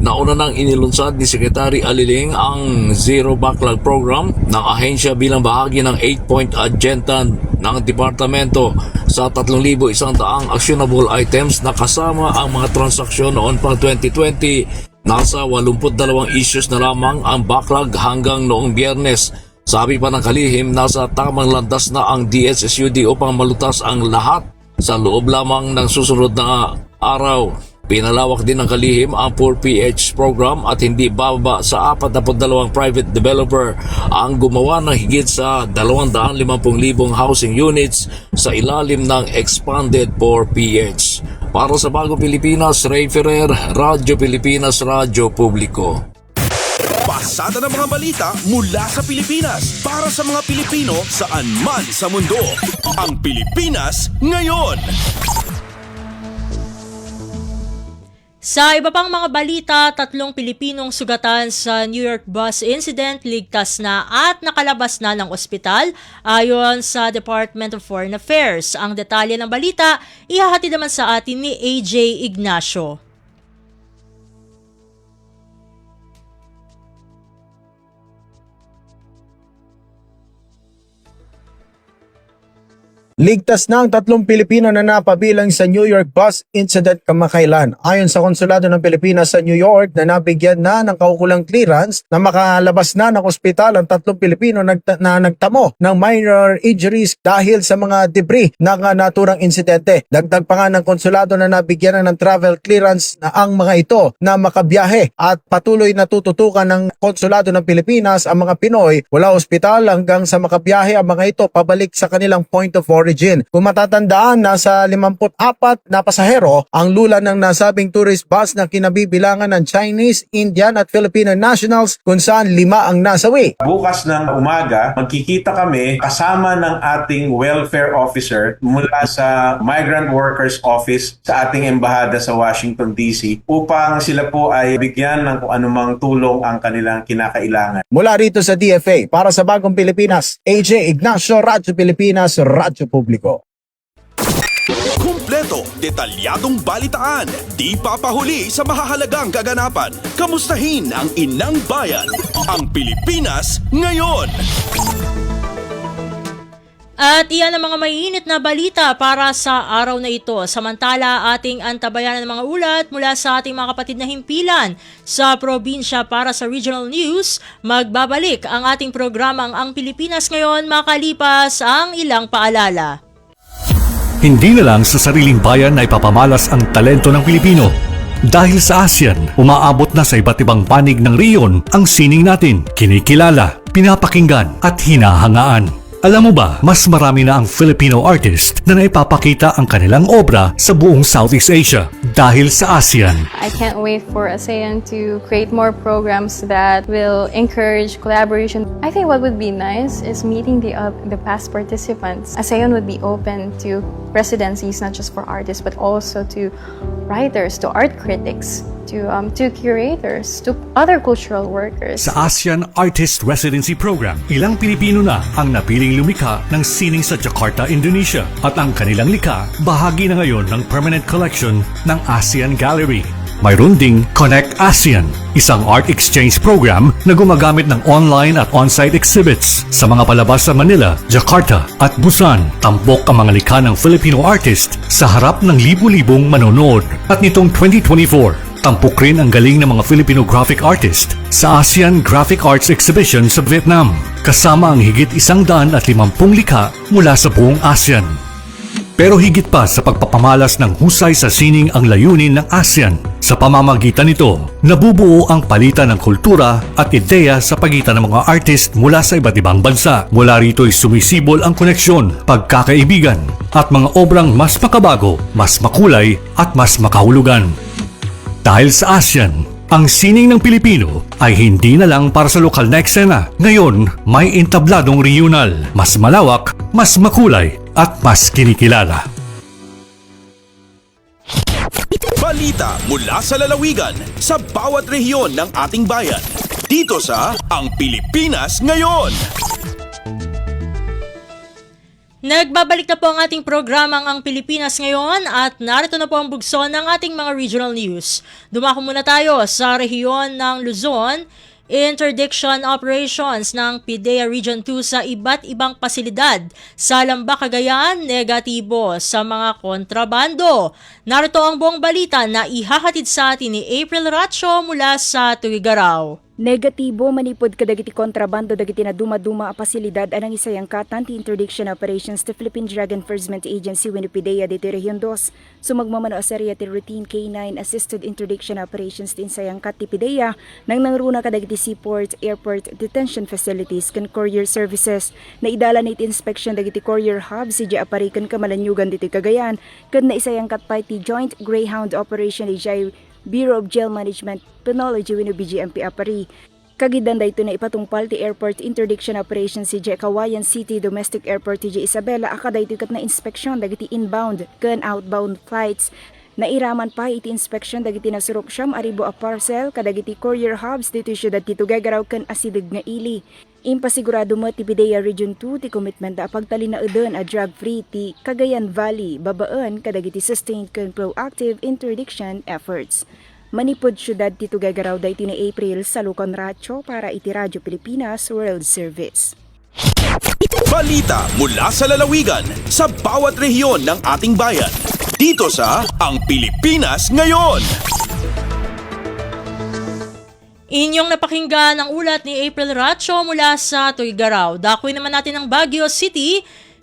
Nauna nang inilunsad ni Secretary Aliling ang Zero Backlog Program ng ahensya bilang bahagi ng 8-point agenda ng departamento sa 3,100 actionable items na kasama ang mga transaksyon noon pang 2020. Nasa 82 issues na lamang ang backlog hanggang noong Biyernes. Sabi pa ng kalihim, nasa tamang landas na ang DSSUD upang malutas ang lahat sa loob lamang ng susunod na araw. Pinalawak din ng kalihim ang 4PH program at hindi bababa sa 42 private developer ang gumawa ng higit sa 250,000 housing units sa ilalim ng expanded 4PH. Para sa Bagong Pilipinas, Ray Ferrer, Radyo Pilipinas, Radyo Publiko. Pasada ng mga balita mula sa Pilipinas para sa mga Pilipino saan man sa mundo. Ang Pilipinas ngayon. Sa iba pang mga balita, 3 Pilipinong sugatan sa New York bus incident ligtas na at nakalabas na ng ospital ayon sa Department of Foreign Affairs. Ang detalye ng balita, ihahatid naman sa atin ni AJ Ignacio. Ligtas na ang 3 Pilipino na napabilang sa New York bus incident kamakailan. Ayon sa Konsulado ng Pilipinas sa New York na nabigyan na ng kaukulang clearance na makalabas na ng ospital ang 3 Pilipino na nagtamo ng minor injuries dahil sa mga debris ng naturang insidente. Dagdag pa nga ng Konsulado na nabigyan na ng travel clearance na ang mga ito na makabiyahe at patuloy na tututukan ng Konsulado ng Pilipinas ang mga Pinoy wala ospital hanggang sa makabiyahe ang mga ito pabalik sa kanilang point of origin. Kung matatandaan, nasa 54 na pasahero ang lula ng nasabing tourist bus na kinabibilangan ng Chinese, Indian at Filipino nationals kung saan 5 ang nasawi. Bukas ng umaga, magkikita kami kasama ng ating welfare officer mula sa Migrant Workers Office sa ating embahada sa Washington DC upang sila po ay bigyan ng kung anumang tulong ang kanilang kinakailangan. Mula rito sa DFA, para sa Bagong Pilipinas, AJ Ignacio, Radyo Pilipinas, Radyo Publiko. Kumpleto, detalyadong balitaan, di papahuli sa mahahalagang kaganapan. Kamustahin ang inang bayan, ang Pilipinas ngayon. At iyan ang mga maiinit na balita para sa araw na ito. Samantala, ating antabayan ng mga ulat mula sa ating mga kapatid na himpilan sa probinsya para sa Regional News. Magbabalik ang ating programang Ang Pilipinas Ngayon makalipas ang ilang paalala. Hindi na lang sa sariling bayan na ipapamalas ang talento ng Pilipino. Dahil sa ASEAN, umaabot na sa iba't ibang panig ng rehiyon ang sining natin, kinikilala, pinapakinggan at hinahangaan. Alam mo ba, mas marami na ang Filipino artist na naipapakita ang kanilang obra sa buong Southeast Asia dahil sa ASEAN. I can't wait for ASEAN to create more programs that will encourage collaboration. I think what would be nice is meeting the past participants. ASEAN would be open to residencies not just for artists but also to writers, to art critics, to curators, to other cultural workers. Sa ASEAN Artist Residency Program, ilang Pilipino na ang napiling lumikha ng sining sa Jakarta, Indonesia at ang kanilang likha bahagi na ngayon ng permanent collection ng ASEAN Gallery. Mayroon ding Connect ASEAN, isang art exchange program na gumagamit ng online at on-site exhibits sa mga palabas sa Manila, Jakarta at Busan. Tampok ang mga likha ng Filipino artist sa harap ng libu-libong manonood. At nitong 2024, tampok rin ang galing ng mga Filipino graphic artist sa ASEAN Graphic Arts Exhibition sa Vietnam, kasama ang higit 150 likha mula sa buong ASEAN. Pero higit pa sa pagpapamalas ng husay sa sining ang layunin ng ASEAN. Sa pamamagitan nito, nabubuo ang palitan ng kultura at ideya sa pagitan ng mga artist mula sa iba't ibang bansa. Mula rito'y sumisibol ang koneksyon, pagkakaibigan at mga obrang mas makabago, mas makulay at mas makahulugan. Dahil sa ASEAN, ang sining ng Pilipino ay hindi na lang para sa lokal na eksena. Ngayon, may entabladong regional, mas malawak, mas makulay, at mas kinikilala. Balita mula sa lalawigan sa bawat rehiyon ng ating bayan. Dito sa Ang Pilipinas Ngayon. Nagbabalik na po ang ating programang Ang Pilipinas Ngayon at narito na po ang bugso ng ating mga regional news. Dumako muna tayo sa rehiyon ng Luzon. Interdiction operations ng PIDEA Region 2 sa iba't ibang pasilidad sa Lamba, Cagayan, negatibo sa mga kontrabando. Narito ang buong balita na ihahatid sa atin ni April Racho mula sa Tuguegarao. Negatibo manipod kadagiti kontrabando dagiti na dumaduma a pasilidad anang isayangkatan ti interdiction operations ti Philippine Drug Enforcement Agency wenno PDEA diti Region 2. Sumagmamano a serya ti routine K9 assisted interdiction operations ti insayangkat ti PDEA nang nangruna kadagiti seaport, airport, detention facilities ken courier services. Naidala na iti inspection dagiti courier hubs si apari ken Kamalanyugan diti Cagayan ken naisayangkat pa ti Joint Greyhound Operation di Bureau of Jail Management Penology wenno BGMP apari. Kagidan dayto na ipatungpal ti airport interdiction operation si Kawayan City Domestic Airport ti Isabela akadayto kat na inspeksyon dagiti inbound ken outbound flights. Nairaman pa iti inspeksyon dagiti nasurok siyam aribo a parcel kadagiti courier hubs dito syudad ti Tuguegarao ken Asideg nga ili. Impasigurado mo ti PDEA Region 2 ti commitment da pagtalinaeden a drug-free ti Cagayan Valley babaan kadagiti sustained ken proactive interdiction efforts. Manipod syudad ti Tuguegarao dayto ni April sa Lucon Racho para iti Radyo Pilipinas World Service. Balita mula sa lalawigan sa bawat rehiyon ng ating bayan. Dito sa Ang Pilipinas Ngayon. Inyong napakinggan ang ulat ni April Racho mula sa Tuguegarao. Dakoy naman natin ang Baguio City.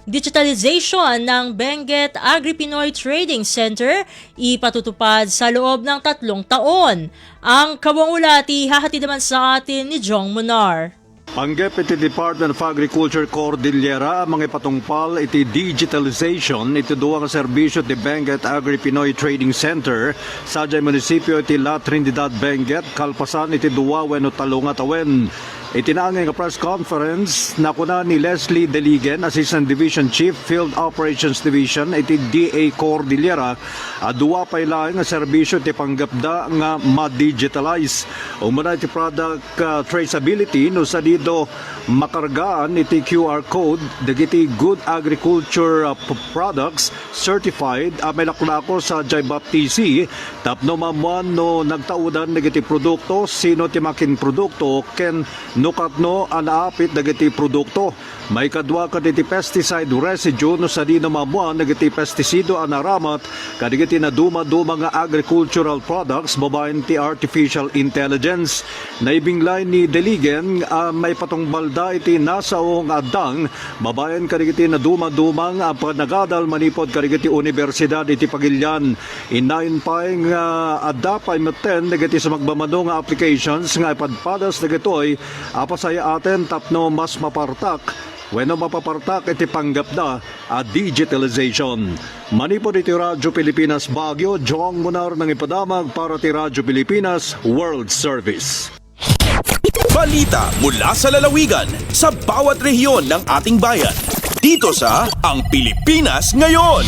Digitalization ng Benguet Agri-Pinoy Trading Center ipatutupad sa loob ng 3 taon. Ang kawang ulat ihahatid naman sa atin ni Jong Munar. Panggep iti Department of Agriculture Cordillera mga ipatungpal iti digitalization iti duwa nga serbisyo ti Benguet Agri-Pinoy Trading Center sa jay munisipyo iti La Trinidad Benguet kalpasan iti duwa wenno 3 tawen. Itinangay nga press conference na kuna ni Leslie Deligen, Assistant Division Chief, Field Operations Division, iti DA Cordillera, duwa pa ilang nga serbisyo ti panggapda nga ma-digitalize. Umuna iti product traceability no sa dito makargaan iti QR code dagiti good agriculture products certified may laklako sa Jaibap TC tapno mamuan no nagtaudan dagiti produkto sino ti makin produkto ken nukatno anaapit dagiti produkto. May kadwa kaditi pesticide residue no sa di na mamuan dagiti pesticido anaramat kadagiti na duma-duma nga agricultural products babaen ti artificial intelligence. Naibinglay ni Deligen may patungbalda iti nasaong adang babaen kadagiti na duma-dumang panagadal manipod kadagiti universidad iti Pagilian. Inayon pa nga adda pa imeten dagiti sa magbamano nga applications nga ipadpadas dagitoy apasaya aten tapno mas mapartak wenno mapapartak iti panggapda a digitalization. Manipod iti Radyo Pilipinas Baguio, Jong Munar ng ipadamag para ti Radyo Pilipinas World Service. Balita mula sa lalawigan sa bawat rehiyon ng ating bayan. Dito sa Ang Pilipinas Ngayon.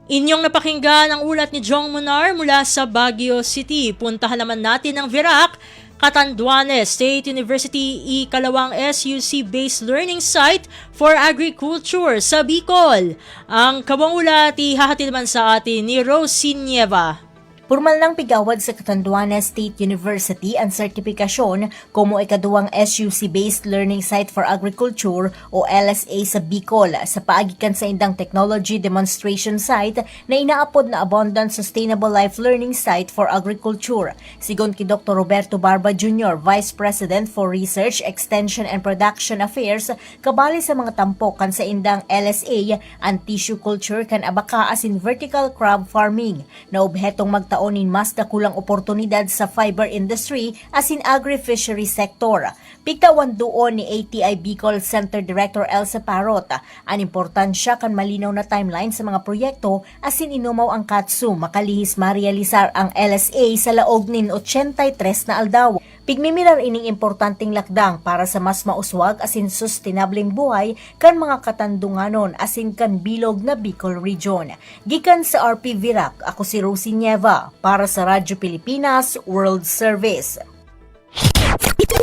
Inyong napakinggan ang ulat ni Jong Munar mula sa Baguio City. Puntahan naman natin ang Virac, Catanduanes State University ikalawang SUC-based learning site for agriculture sa Bicol. Ang kawang ulat ihahatid naman sa atin ni Rosie Nieva. Formal nang pigawad sa Catanduanes State University ang sertipikasyon como ikaduwang SUC-based Learning Site for Agriculture o LSA sa Bicol sa paagikan sa indang Technology Demonstration Site na inaapod na Abundant Sustainable Life Learning Site for Agriculture. Sigon ki Dr. Roberto Barba Jr., Vice President for Research, Extension and Production Affairs, kabali sa mga tampok kan sa indang LSA ang tissue culture kan abaka asin vertical crab farming na obhetong taonin mas dakulang oportunidad sa fiber industry asin agri-fishery sector. Pigtawan doon ni ATI Bicol Center Director Elsa Parot ang importansya kan malinaw na timeline sa mga proyekto asin inumaw ang katsu makalihis marealisar ang LSA sa laog nin 83 na aldaw. Pigmimirar ining importanteng lakdang para sa mas mauswag asin sustainableng buhay kan mga katandunganon asin kan bilog na Bicol Region. Gikan sa RP Virac, ako si Rosie Nieva para sa Radyo Pilipinas World Service.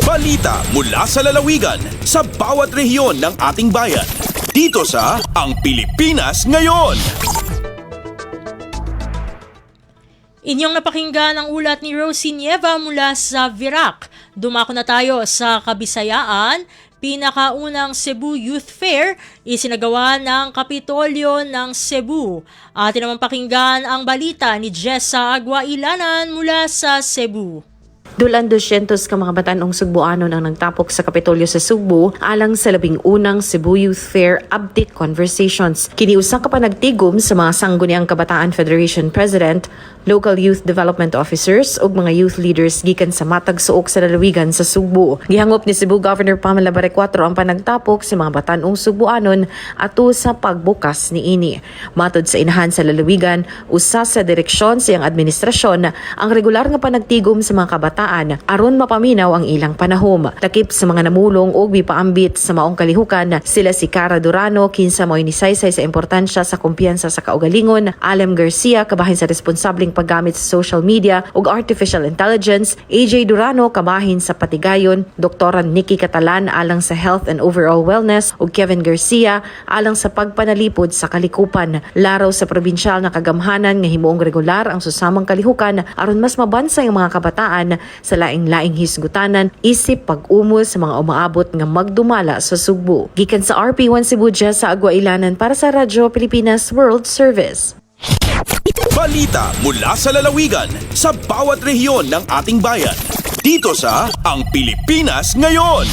Balita mula sa lalawigan sa bawat rehiyon ng ating bayan. Dito sa Ang Pilipinas Ngayon. Inyong napakinggan ang ulat ni Rosie Nieva mula sa Virac. Dumako na tayo sa Kabisayaan. pinakaunang Cebu Youth Fair isinagawa ng Kapitolyo ng Cebu. Atin naman pakinggan ang balita ni Jessa Aguailanan mula sa Cebu. Dulan 200 ka mga batan-ong Sugbuanon ang nagtapok sa Kapitolyo sa Subo alang sa 11 Cebu Youth Fair Update Conversations. Kiniusa ka pa nagtigom sa mga sangguniang Kabataan Federation President, local youth development officers ug mga youth leaders gikan sa matag suok sa lalawigan sa Subo. Gihangop ni Cebu Governor Pamela Barecuatro ang panagtapok sa mga batan-ong Sugbuanon ato sa pagbukas niini. Matod sa inahan sa lalawigan, usa sa direksyon sa iyang administrasyon ang regular nga panagtigom sa mga kabataan aron mapaminaw ang ilang panahom. Takip sa mga namulong og bipaambit sa maong kalihukan sila si Cara Durano kinsa mo'y nisaysay sa importansya sa kumpiyansa sa kaugalingon, Alem Garcia kabahin sa responsabling paggamit sa social media ug artificial intelligence, AJ Durano kabahin sa patigayon, Dr. Nikki Catalan alang sa health and overall wellness ug Kevin Garcia alang sa pagpanalipod sa kalikupan. Laraw sa probinsyal na kagamhanan nga himuong regular ang susamang kalihukan aron mas mabansay ang mga kabataan sa laing-laing hisgutanan isip pag-umol sa mga umaabot nga magdumala sa Sugbo. Gikan sa RP1 Cebu, Jessa Aguailanan para sa Radyo Pilipinas World Service. Balita mula sa lalawigan sa bawat rehiyon ng ating bayan. Dito sa Ang Pilipinas Ngayon.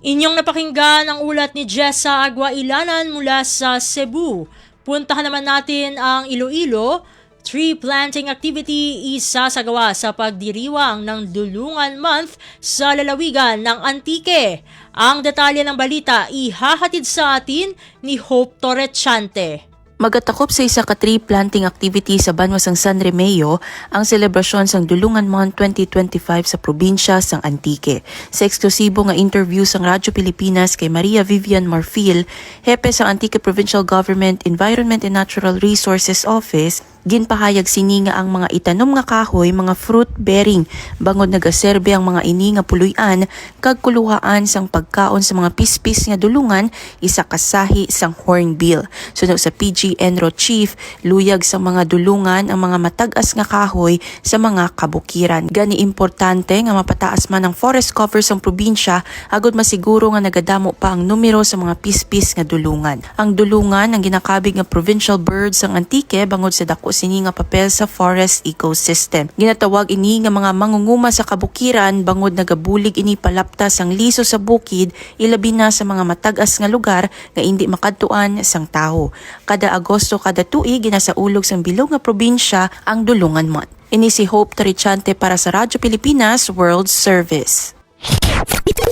Inyong napakinggan ang ulat ni Jessa Aguailanan mula sa Cebu. Puntahan naman natin ang Iloilo. Tree planting activity isasagawa sa pagdiriwang ng Dulungan Month sa lalawigan ng Antique. Ang detalye ng balita ihahatid sa atin ni Hope Torrechante. Magatakop sa isa ka tree planting activity sa Banwasang San Remeo ang selebrasyon sang Dulungan Month 2025 sa probinsya sang Antique. Sa eksklusibo nga interview sang Radyo Pilipinas kay Maria Vivian Marfil, hepe sa Antique Provincial Government Environment and Natural Resources Office, ginpahayag sini nga ang mga itanom nga kahoy mga fruit bearing bangod nagaserbe ang mga ini nga puluyan kag kuluhaan sang pagkaon sa mga pispis nga dulungan isa kasahi sang hornbill. Sunog sa PG Enro Chief, luyag sa mga dulungan ang mga matag-as nga kahoy sa mga kabukiran. Gani importante nga mapataas man ang forest cover sang probinsya agud masiguro nga nagadamo pa ang numero sa mga pispis nga dulungan. Ang dulungan ang ginakabig nga provincial bird sang Antique bangod sa dako sini nga papel sa forest ecosystem. Ginatawag ini nga mga mangunguma sa kabukiran bangod nagabulig ini palaptas ang liso sa bukid ilabi na sa mga matag-as nga lugar nga indi makadtuan sang tawo. Kada Agosto kada tuig ginasaulog sang bilog nga probinsya ang Dulungan Month. Ini si Hope Torrechante para sa Radyo Pilipinas World Service.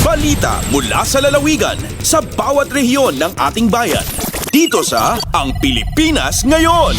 Balita mula sa lalawigan sa bawat rehiyon ng ating bayan. Dito sa Ang Pilipinas Ngayon.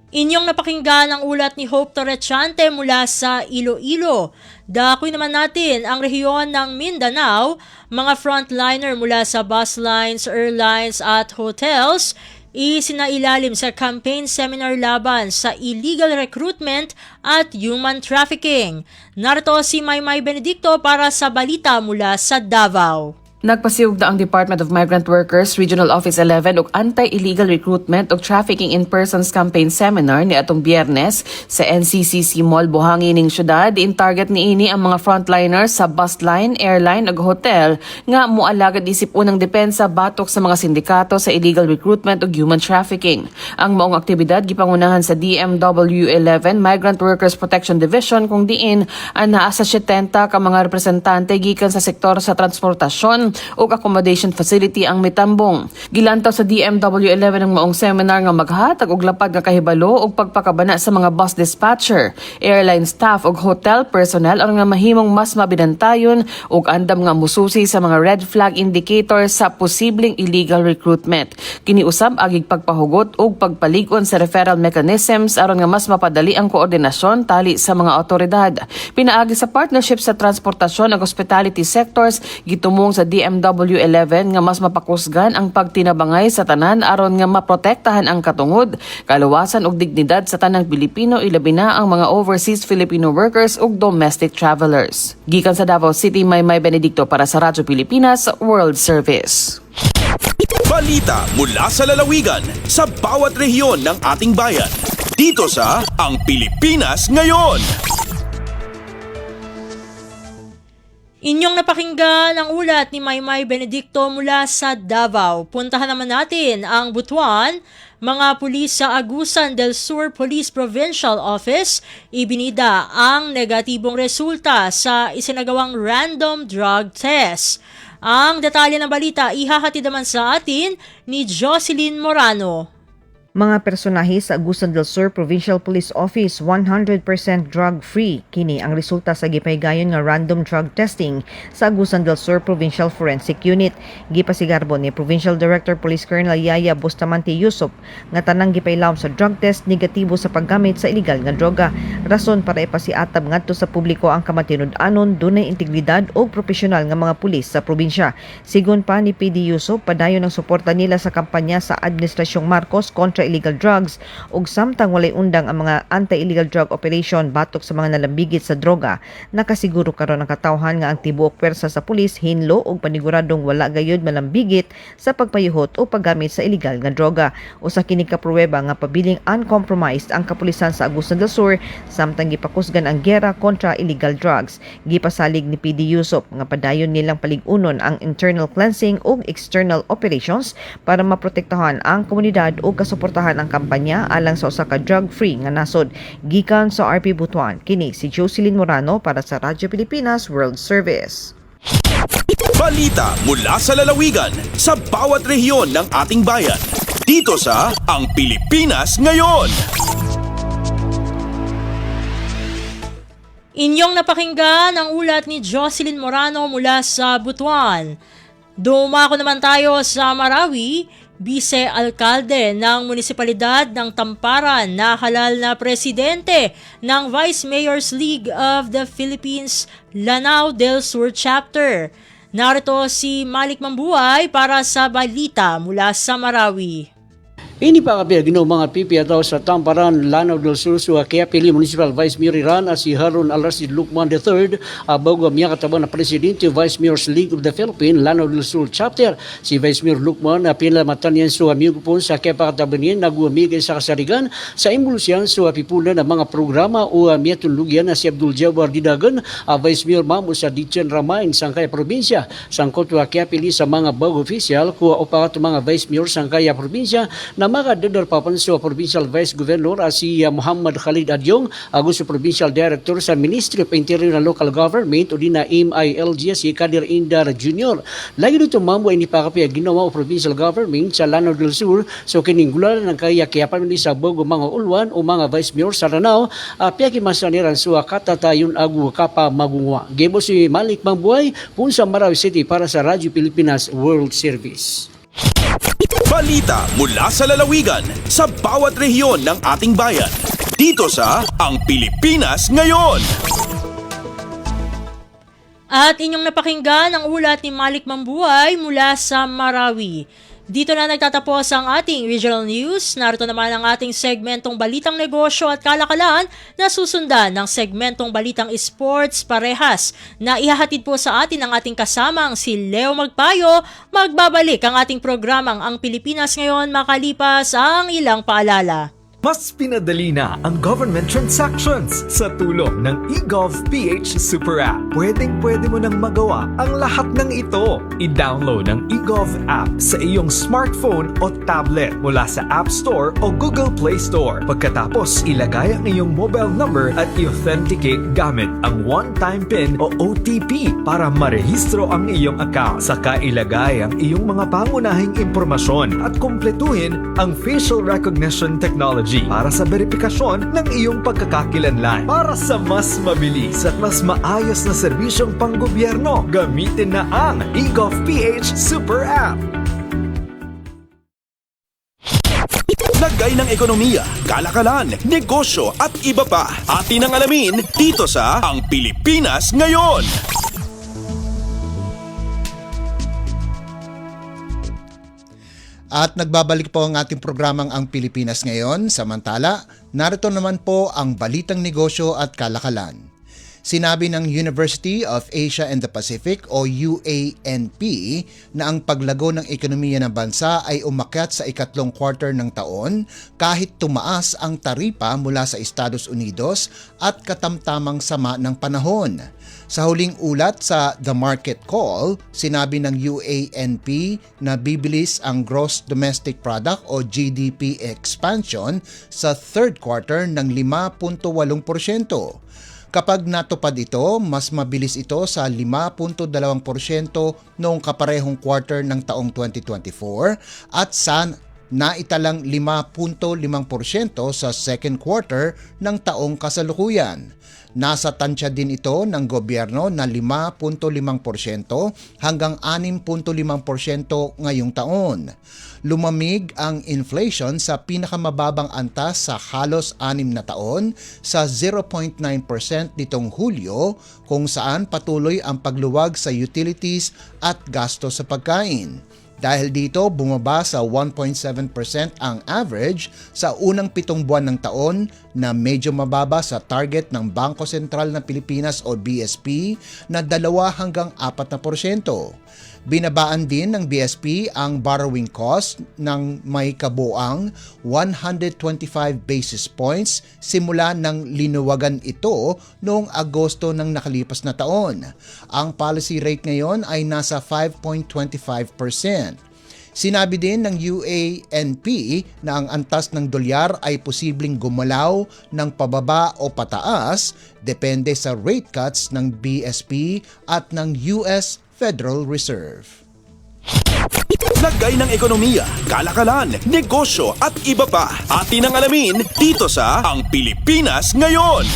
Inyong napakinggan ang ulat ni Hope Torrechante mula sa Iloilo. Dakoy naman natin ang rehiyon ng Mindanao, mga frontliner mula sa bus lines, airlines at hotels, isinailalim sa campaign seminar laban sa illegal recruitment at human trafficking. Narito si Maymay Benedicto para sa balita mula sa Davao. Nagpasiyog na ang Department of Migrant Workers Regional Office 11 og Anti-Illegal Recruitment ug Trafficking in Persons Campaign Seminar ni atong Biyernes sa NCCC Mall Buhangin ning syudad. In target niini ang mga frontliners sa bus line, airline ug hotel nga moalagad isip unang depensa batok sa mga sindikato sa illegal recruitment ug human trafficking. Ang maong aktibidad gipangunahan sa DMW 11 Migrant Workers Protection Division kung diin naa sa 70 ka mga representante gikan sa sektor sa transportasyon ug accommodation facility ang mitambong. Gilantaw sa DMW 11 ang maong seminar nga maghatag og lapad nga kahibalo ug pagpakabana sa mga bus dispatcher, airline staff ug hotel personnel aron nga mahimong mas mabinantayon ug andam nga mususi sa mga red flag indicators sa posibleng illegal recruitment. Kiniusab agig pagpahugot ug pagpalig-on sa referral mechanisms aron nga mas mapadali ang koordinasyon tali sa mga otoridad. Pinaagi sa partnership sa transportasyon ug hospitality sectors gitumong sa DMW 11 nga mas mapakusgan ang pagtinabangay sa tanan aron nga maprotektahan ang katungod, kaluwasan ug dignidad sa tanang Pilipino ilabi na ang mga overseas Filipino workers ug domestic travelers. Gikan sa Davao City, Maymay Benedicto para sa Radyo Pilipinas World Service. Balita mula sa lalawigan sa bawat rehiyon ng ating bayan. Dito sa Ang Pilipinas Ngayon. Inyong napakinggan ang ulat ni Maymay Benedicto mula sa Davao. Puntahan naman natin ang Butuan. Mga pulis sa Agusan del Sur Police Provincial Office ibinida ang negatibong resulta sa isinagawang random drug test. Ang detalye ng balita ihahatid naman sa atin ni Jocelyn Morano. Mga personahe sa Agusan del Sur Provincial Police Office 100% drug-free. Kini ang resulta sa gipaygayon nga random drug testing sa Agusan del Sur Provincial Forensic Unit. Gipasigarbo ni Provincial Director Police Colonel Yaya Bustamante Yusuf nga tanang gipailawom sa drug test negatibo sa paggamit sa illegal nga droga. Rason para ipasiatab ngadto sa publiko ang kamatinud-anon dunay integridad o profesional nga mga pulis sa probinsya. Sigon pa ni PD Yusuf, padayon ang suporta nila sa kampanya sa Administrasyong Marcos kontra illegal drugs ug samtang walay undang ang mga anti-illegal drug operation batok sa mga nalambigit sa droga. Nakasiguro karon ang katawhan nga ang tibuok pwersa sa pulis hinlo ug paniguradong wala gayud malambigit sa pagpayuhot o paggamit sa illegal nga droga. Usa kini ka pruweba nga pabiling uncompromised ang kapulisan sa Agusan del Sur samtang gipakusgan ang giyera kontra illegal drugs. Gipasalig ni PD Yusuf nga padayon nilang palig-unon ang internal cleansing ug external operations para maprotektahan ang komunidad ug kasuportahan ang kampanya alang sa usa ka drug-free nga nasod. Gikan sa RP Butuan, kini si Jocelyn Morano para sa Radyo Pilipinas World Service. Balita mula sa lalawigan sa bawat rehiyon ng ating bayan. Dito sa Ang Pilipinas Ngayon. Inyong napakinggan ang ulat ni Jocelyn Morano mula sa Butuan. Dumako naman tayo sa Marawi. Vice-Alkalde ng Munisipalidad ng Tamparan na halal na presidente ng Vice Mayor's League of the Philippines, Lanao del Sur Chapter. Narito si Malik Mambuhay para sa balita mula sa Marawi. Ini pa kapag mga pipi ataw sa Tamparan, Lanao del Sur, kaya pili Municipal Vice Mayor Iran si Harun Al-Rashid Lucman III, bago miya katabang na Presidente Vice Mayor's League of the Philippines, Lanao del Sur Chapter. Si Vice Mayor Lucman pila matanyan sa amigo po sa kaya pakatabanin nag-uamigay sa kasarigan sa imulusyan sa pipula ng mga programa o miya tunlugyan na si Abdul Jawar Didagan, Vice Mayor Mamo sa Dichen Ramain, sang kaya probinsya. Sangkot kaya pili sa mga bago official kuha o pakat mga Vice Mayor sang kaya probinsya na makadadar papan sa Provincial Vice Governor si Muhammad Khalid Adyong, sa Provincial Director sa Ministry of Interior and Local Government o di na MILG si Kadir Indar Jr. Lagi dito mambo ay nipakapia ginawa o Provincial Government sa Lanao del Sur so kininggulan ng kaya-kayapan ni sa bago mga ulwan o mga Vice Mayor sa Lanao piyaki masaniran sa katatayon agu kapa magungwa. Gebo si Malik Mambuhay pun sa Marawi City para sa Radyo Pilipinas World Service. Balita mula sa lalawigan sa bawat rehiyon ng ating bayan. Dito sa Ang Pilipinas Ngayon. At inyong napakinggan ang ulat ni Malik Mambuhay mula sa Marawi. Dito na nagtatapos ang ating regional news. Narito naman ang ating segmentong Balitang Negosyo at Kalakalan na susundan ng segmentong Balitang Sports parehas na ihahatid po sa atin ng ating kasamang si Leo Magpayo. Magbabalik ang ating programang Ang Pilipinas Ngayon makalipas ang ilang paalala. Mas pinadali na ang government transactions sa tulong ng eGovPH Super App. Pwedeng-pwede mo nang magawa ang lahat ng ito. I-download ang eGov app sa iyong smartphone o tablet mula sa App Store o Google Play Store. Pagkatapos, ilagay ang iyong mobile number at i-authenticate gamit ang one-time PIN o OTP para marehistro ang iyong account. Saka ilagay ang iyong mga pangunahing impormasyon at kumpletuhin ang facial recognition technology para sa verifikasyon ng iyong pagkakakilanlan. Para sa mas mabilis at mas maayos na serbisyong panggobyerno, gamitin na ang eGovPH Super App. Lagay ng ekonomiya, kalakalan, negosyo at iba pa. Atin ang alamin dito sa Ang Pilipinas Ngayon. At nagbabalik po ang ating programang Ang Pilipinas Ngayon. Samantala, narito naman po ang Balitang Negosyo at Kalakalan. Sinabi ng University of Asia and the Pacific o UANP na ang paglago ng ekonomiya ng bansa ay umakyat sa ikatlong quarter ng taon kahit tumaas ang taripa mula sa Estados Unidos at katamtamang sama ng panahon. Sa huling ulat sa The Market Call, sinabi ng UANP na bibilis ang Gross Domestic Product o GDP expansion sa third quarter ng 5.8%. Kapag natupad ito, mas mabilis ito sa 5.2% noong kaparehong quarter ng taong 2024 at sa naitalang 5.5% sa second quarter ng taong kasalukuyan. Nasa tansya din ito ng gobyerno na 5.5% hanggang 6.5% ngayong taon. Lumamig ang inflation sa pinakamababang antas sa halos 6 na taon sa 0.9% nitong Hulyo kung saan patuloy ang pagluwag sa utilities at gasto sa pagkain. Dahil dito, bumaba sa 1.7% ang average sa unang 7 buwan ng taon na medyo mababa sa target ng Bangko Sentral ng Pilipinas o BSP na 2 hanggang 4%. Binabaan din ng BSP ang borrowing cost ng may kabuang 125 basis points simula ng linuwagan ito noong Agosto ng nakalipas na taon. Ang policy rate ngayon ay nasa 5.25%. Sinabi din ng UANP na ang antas ng dolyar ay posibleng gumalaw ng pababa o pataas depende sa rate cuts ng BSP at ng US Federal Reserve. Lagay ng ekonomiya, kalakalan, negosyo at iba pa. Atin ang alamin dito sa Ang Pilipinas Ngayon.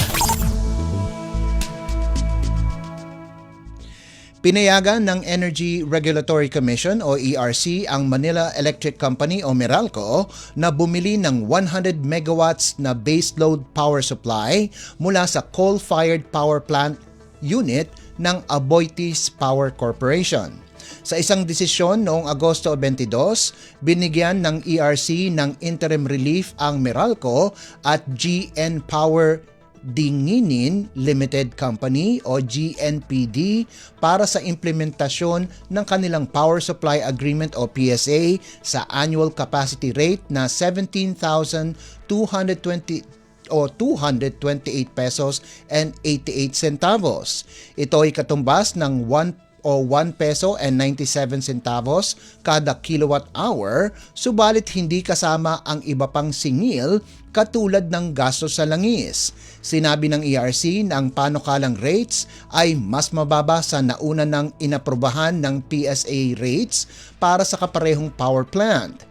Pinayagan ng Energy Regulatory Commission o ERC ang Manila Electric Company o Meralco na bumili ng 100 megawatts na baseload power supply mula sa coal-fired power plant unit ng Aboitiz Power Corporation. Sa isang desisyon noong Agosto 22, binigyan ng ERC ng interim relief ang Meralco at GN Power Dinginin Limited Company o GNPD para sa implementasyon ng kanilang Power Supply Agreement o PSA sa annual capacity rate na 17,228 pesos and 88 centavos. Ito ay katumbas ng 1 peso and 97 centavos kada kilowatt hour, subalit hindi kasama ang iba pang singil katulad ng gasto sa langis. Sinabi ng ERC na ang panukalang rates ay mas mababa sa nauna ng inaprubahan ng PSA rates para sa kaparehong power plant.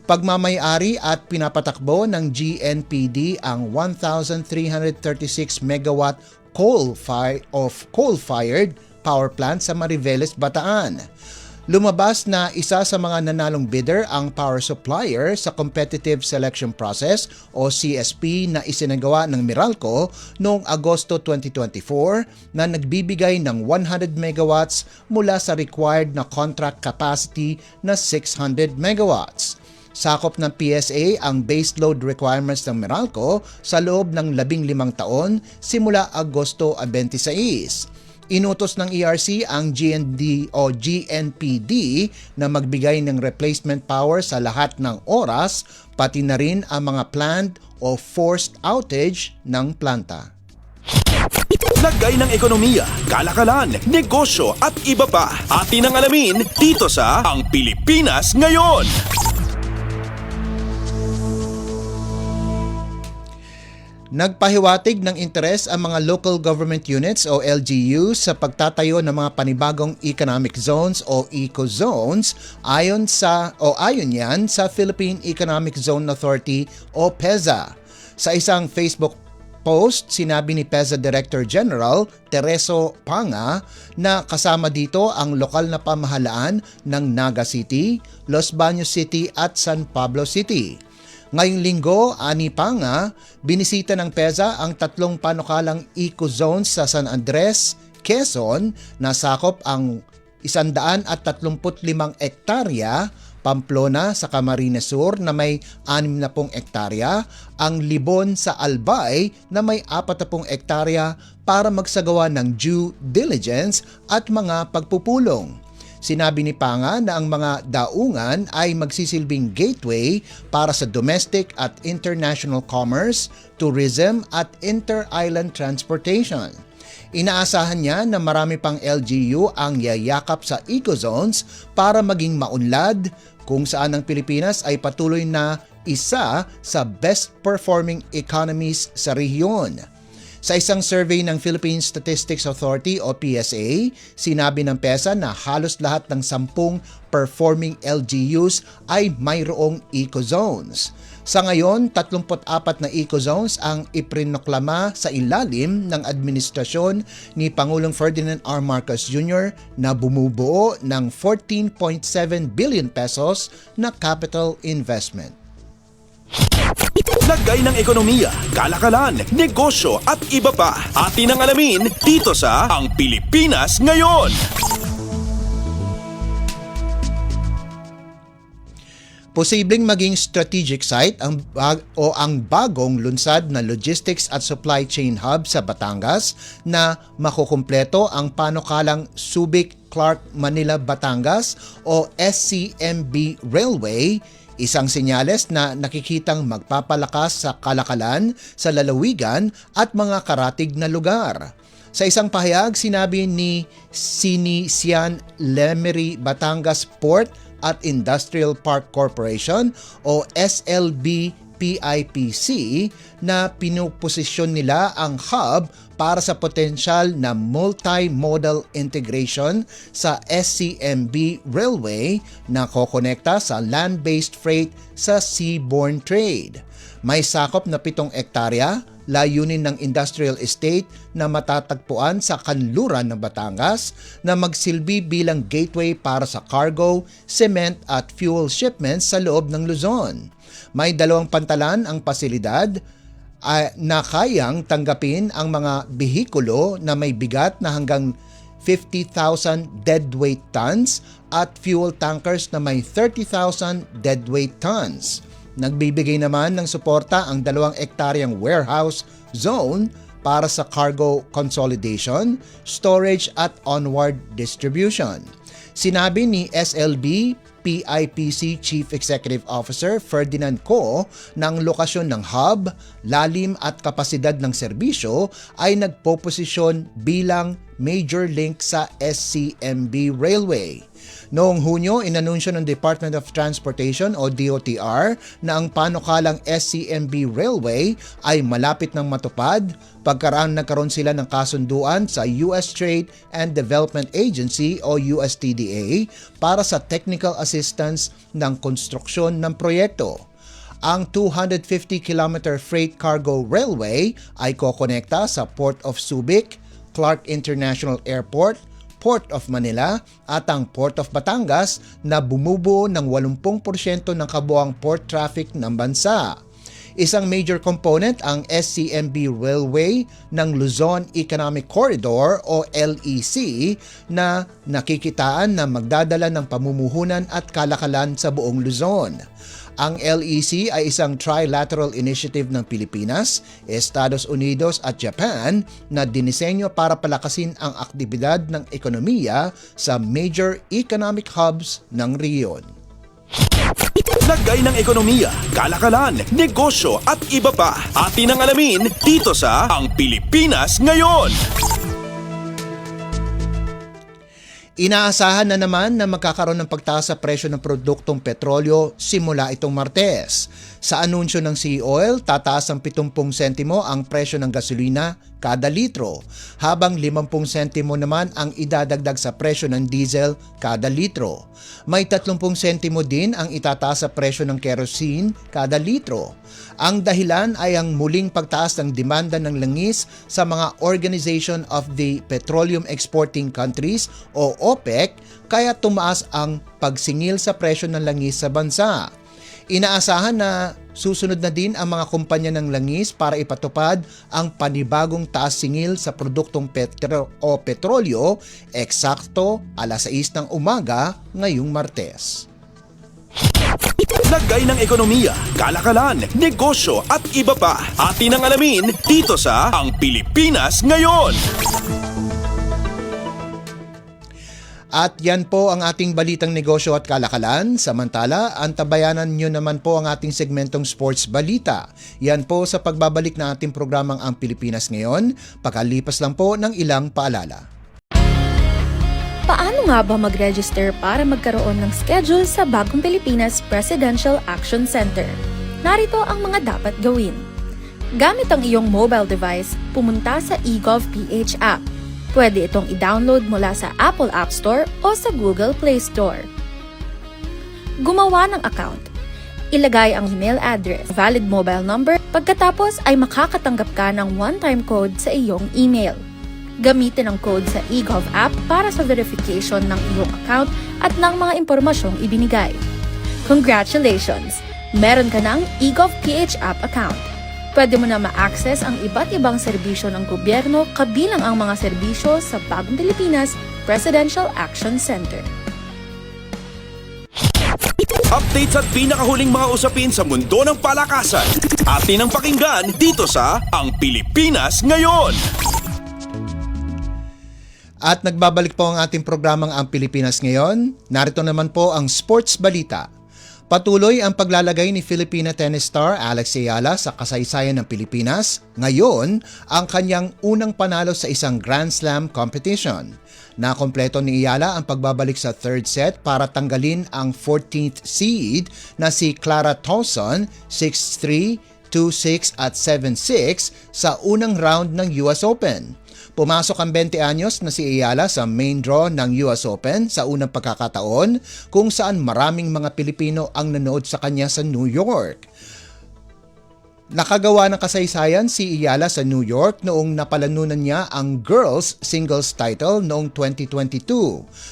Pagmamayari at pinapatakbo ng GNPD ang 1,336 megawatt coal-fired power plant sa Mariveles, Bataan. Lumabas na isa sa mga nanalong bidder ang power supplier sa competitive selection process o CSP na isinagawa ng Meralco noong Agosto 2024 na nagbibigay ng 100 megawatts mula sa required na contract capacity na 600 megawatts. Sakop ng PSA ang baseload requirements ng Meralco sa loob ng 15 taon simula Agosto 26. Inutos ng ERC ang GND o GNPD na magbigay ng replacement power sa lahat ng oras, pati na rin ang mga planned o forced outage ng planta. Lagay ng ekonomiya, kalakalan, negosyo at iba pa. Atin ang alamin dito sa Ang Pilipinas Ngayon. Nagpahiwatig ng interes ang mga local government units o LGUs sa pagtatayo ng mga panibagong economic zones o eco-zones ayon yan sa Philippine Economic Zone Authority o PEZA. Sa isang Facebook post, sinabi ni PEZA Director General Tereso Panga na kasama dito ang lokal na pamahalaan ng Naga City, Los Baños City at San Pablo City. Ngayong linggo, ani pa nga, binisita ng PEZA ang 3 panukalang eco-zones sa San Andres, Quezon na sakop ang 135 hektarya Pamplona sa Camarines Sur na may 60 ektarya, ang Libon sa Albay na may 40 ektarya para magsagawa ng due diligence at mga pagpupulong. Sinabi ni Panga na ang mga daungan ay magsisilbing gateway para sa domestic at international commerce, tourism at inter-island transportation. Inaasahan niya na marami pang LGU ang yayakap sa ecozones para maging maunlad, kung saan ang Pilipinas ay patuloy na isa sa best performing economies sa rehiyon. Sa isang survey ng Philippine Statistics Authority o PSA, sinabi ng PESA na halos lahat ng 10 performing LGUs ay mayroong ecozones. Sa ngayon, 34 na ecozones ang iprinoklama sa ilalim ng administrasyon ni Pangulong Ferdinand R. Marcos Jr. na bumubuo ng 14.7 billion pesos na capital investment. Lagay ng ekonomiya, kalakalan, negosyo at iba pa. Atin ang alamin dito sa Ang Pilipinas Ngayon. Posibleng maging strategic site ang bagong lunsad na logistics at supply chain hub sa Batangas na makukumpleto ang panukalang Subic-Clark-Manila-Batangas o SCMB Railway, isang senyales na nakikitang magpapalakas sa kalakalan, sa lalawigan at mga karatig na lugar. Sa isang pahayag, sinabi ni Sinisian Lemery Batangas Port at Industrial Park Corporation o SLB PIPC na pinuposisyon nila ang hub para sa potensyal na multimodal integration sa SCMB Railway na kokonekta sa land-based freight sa seaborne trade. May sakop na 7 ektarya, layunin ng industrial estate na matatagpuan sa kanluran ng Batangas na magsilbi bilang gateway para sa cargo, cement at fuel shipments sa loob ng Luzon. May 2 pantalan ang pasilidad na kayang tanggapin ang mga bihikulo na may bigat na hanggang 50,000 deadweight tons at fuel tankers na may 30,000 deadweight tons. Nagbibigay naman ng suporta ang 2 ektaryang warehouse zone para sa cargo consolidation, storage at onward distribution. Sinabi ni SLB PIPC Chief Executive Officer Ferdinand Co na ang lokasyon ng hub, lalim at kapasidad ng serbisyo ay nagpoposisyon bilang major link sa SCMB Railway. Noong Hunyo, inanunsyo ng Department of Transportation o DOTR na ang panukalang SCMB Railway ay malapit ng matupad pagkaraan nagkaroon sila ng kasunduan sa US Trade and Development Agency o USTDA para sa technical assistance ng konstruksyon ng proyekto. Ang 250-kilometer freight cargo railway ay kokonekta sa Port of Subic, Clark International Airport, Port of Manila at ang Port of Batangas na bumubuo ng 80% ng kabuuang port traffic ng bansa. Isang major component ang SCMB Railway ng Luzon Economic Corridor o LEC na nakikitaan na magdadala ng pamumuhunan at kalakalan sa buong Luzon. Ang LEC ay isang trilateral initiative ng Pilipinas, Estados Unidos at Japan na dinisenyo para palakasin ang aktibidad ng ekonomiya sa major economic hubs ng rehiyon. Lagay ng ekonomiya, kalakalan, negosyo at iba pa. Atin ang alamin dito sa Ang Pilipinas Ngayon. Inaasahan na naman na magkakaroon ng pagtaas sa presyo ng produktong petrolyo simula itong Martes. Sa anunsyo ng Sea Oil, tataas ng 70 sentimo ang presyo ng gasolina kada litro, habang 50 sentimo naman ang idadagdag sa presyo ng diesel kada litro. May 30 sentimo din ang itataas sa presyo ng kerosene kada litro. Ang dahilan ay ang muling pagtaas ng demanda ng langis sa mga Organization of the Petroleum Exporting Countries o OPEC, kaya tumaas ang pagsingil sa presyo ng langis sa bansa. Inaasahan na susunod na din ang mga kumpanya ng langis para ipatupad ang panibagong taas singil sa produktong petrolyo eksakto alas 6 ng umaga ngayong Martes. Lagay ng ekonomiya, kalakalan, negosyo at iba pa. Atin ang alamin dito sa Ang Pilipinas Ngayon. At yan po ang ating balitang negosyo at kalakalan. Samantala, antabayanan nyo naman po ang ating segmentong Sports Balita. Yan po sa pagbabalik ng ating programang Ang Pilipinas Ngayon, pagkalipas lang po ng ilang paalala. Paano nga ba mag-register para magkaroon ng schedule sa Bagong Pilipinas Presidential Action Center? Narito ang mga dapat gawin. Gamit ang iyong mobile device, pumunta sa eGovPH app. Pwede itong i-download mula sa Apple App Store o sa Google Play Store. Gumawa ng account. Ilagay ang email address, valid mobile number, pagkatapos ay makakatanggap ka ng one-time code sa iyong email. Gamitin ang code sa eGov app para sa verification ng iyong account at ng mga impormasyong ibinigay. Congratulations! Meron ka ng eGovPH app account. Pwede mo na ma-access ang iba't ibang serbisyo ng gobyerno kabilang ang mga serbisyo sa Bagong Pilipinas Presidential Action Center. Updates at pinakahuling mga usapin sa mundo ng palakasan. Atin ang pakinggan dito sa Ang Pilipinas Ngayon. At nagbabalik po ang ating programang Ang Pilipinas Ngayon. Narito naman po ang Sports Balita. Patuloy ang paglalagay ni Filipina tennis star Alex Ayala sa kasaysayan ng Pilipinas. Ngayon, ang kanyang unang panalo sa isang Grand Slam competition. Nakompleto ni Ayala ang pagbabalik sa third set para tanggalin ang 14th seed na si Clara Towson 6-3, 2-6 at 7-6 sa unang round ng US Open. Pumasok ang 20 anyos na si Ayala sa main draw ng US Open sa unang pagkakataon kung saan maraming mga Pilipino ang nanood sa kanya sa New York. Nakagawa ng kasaysayan si Ayala sa New York noong napalanunan niya ang girls singles title noong 2022.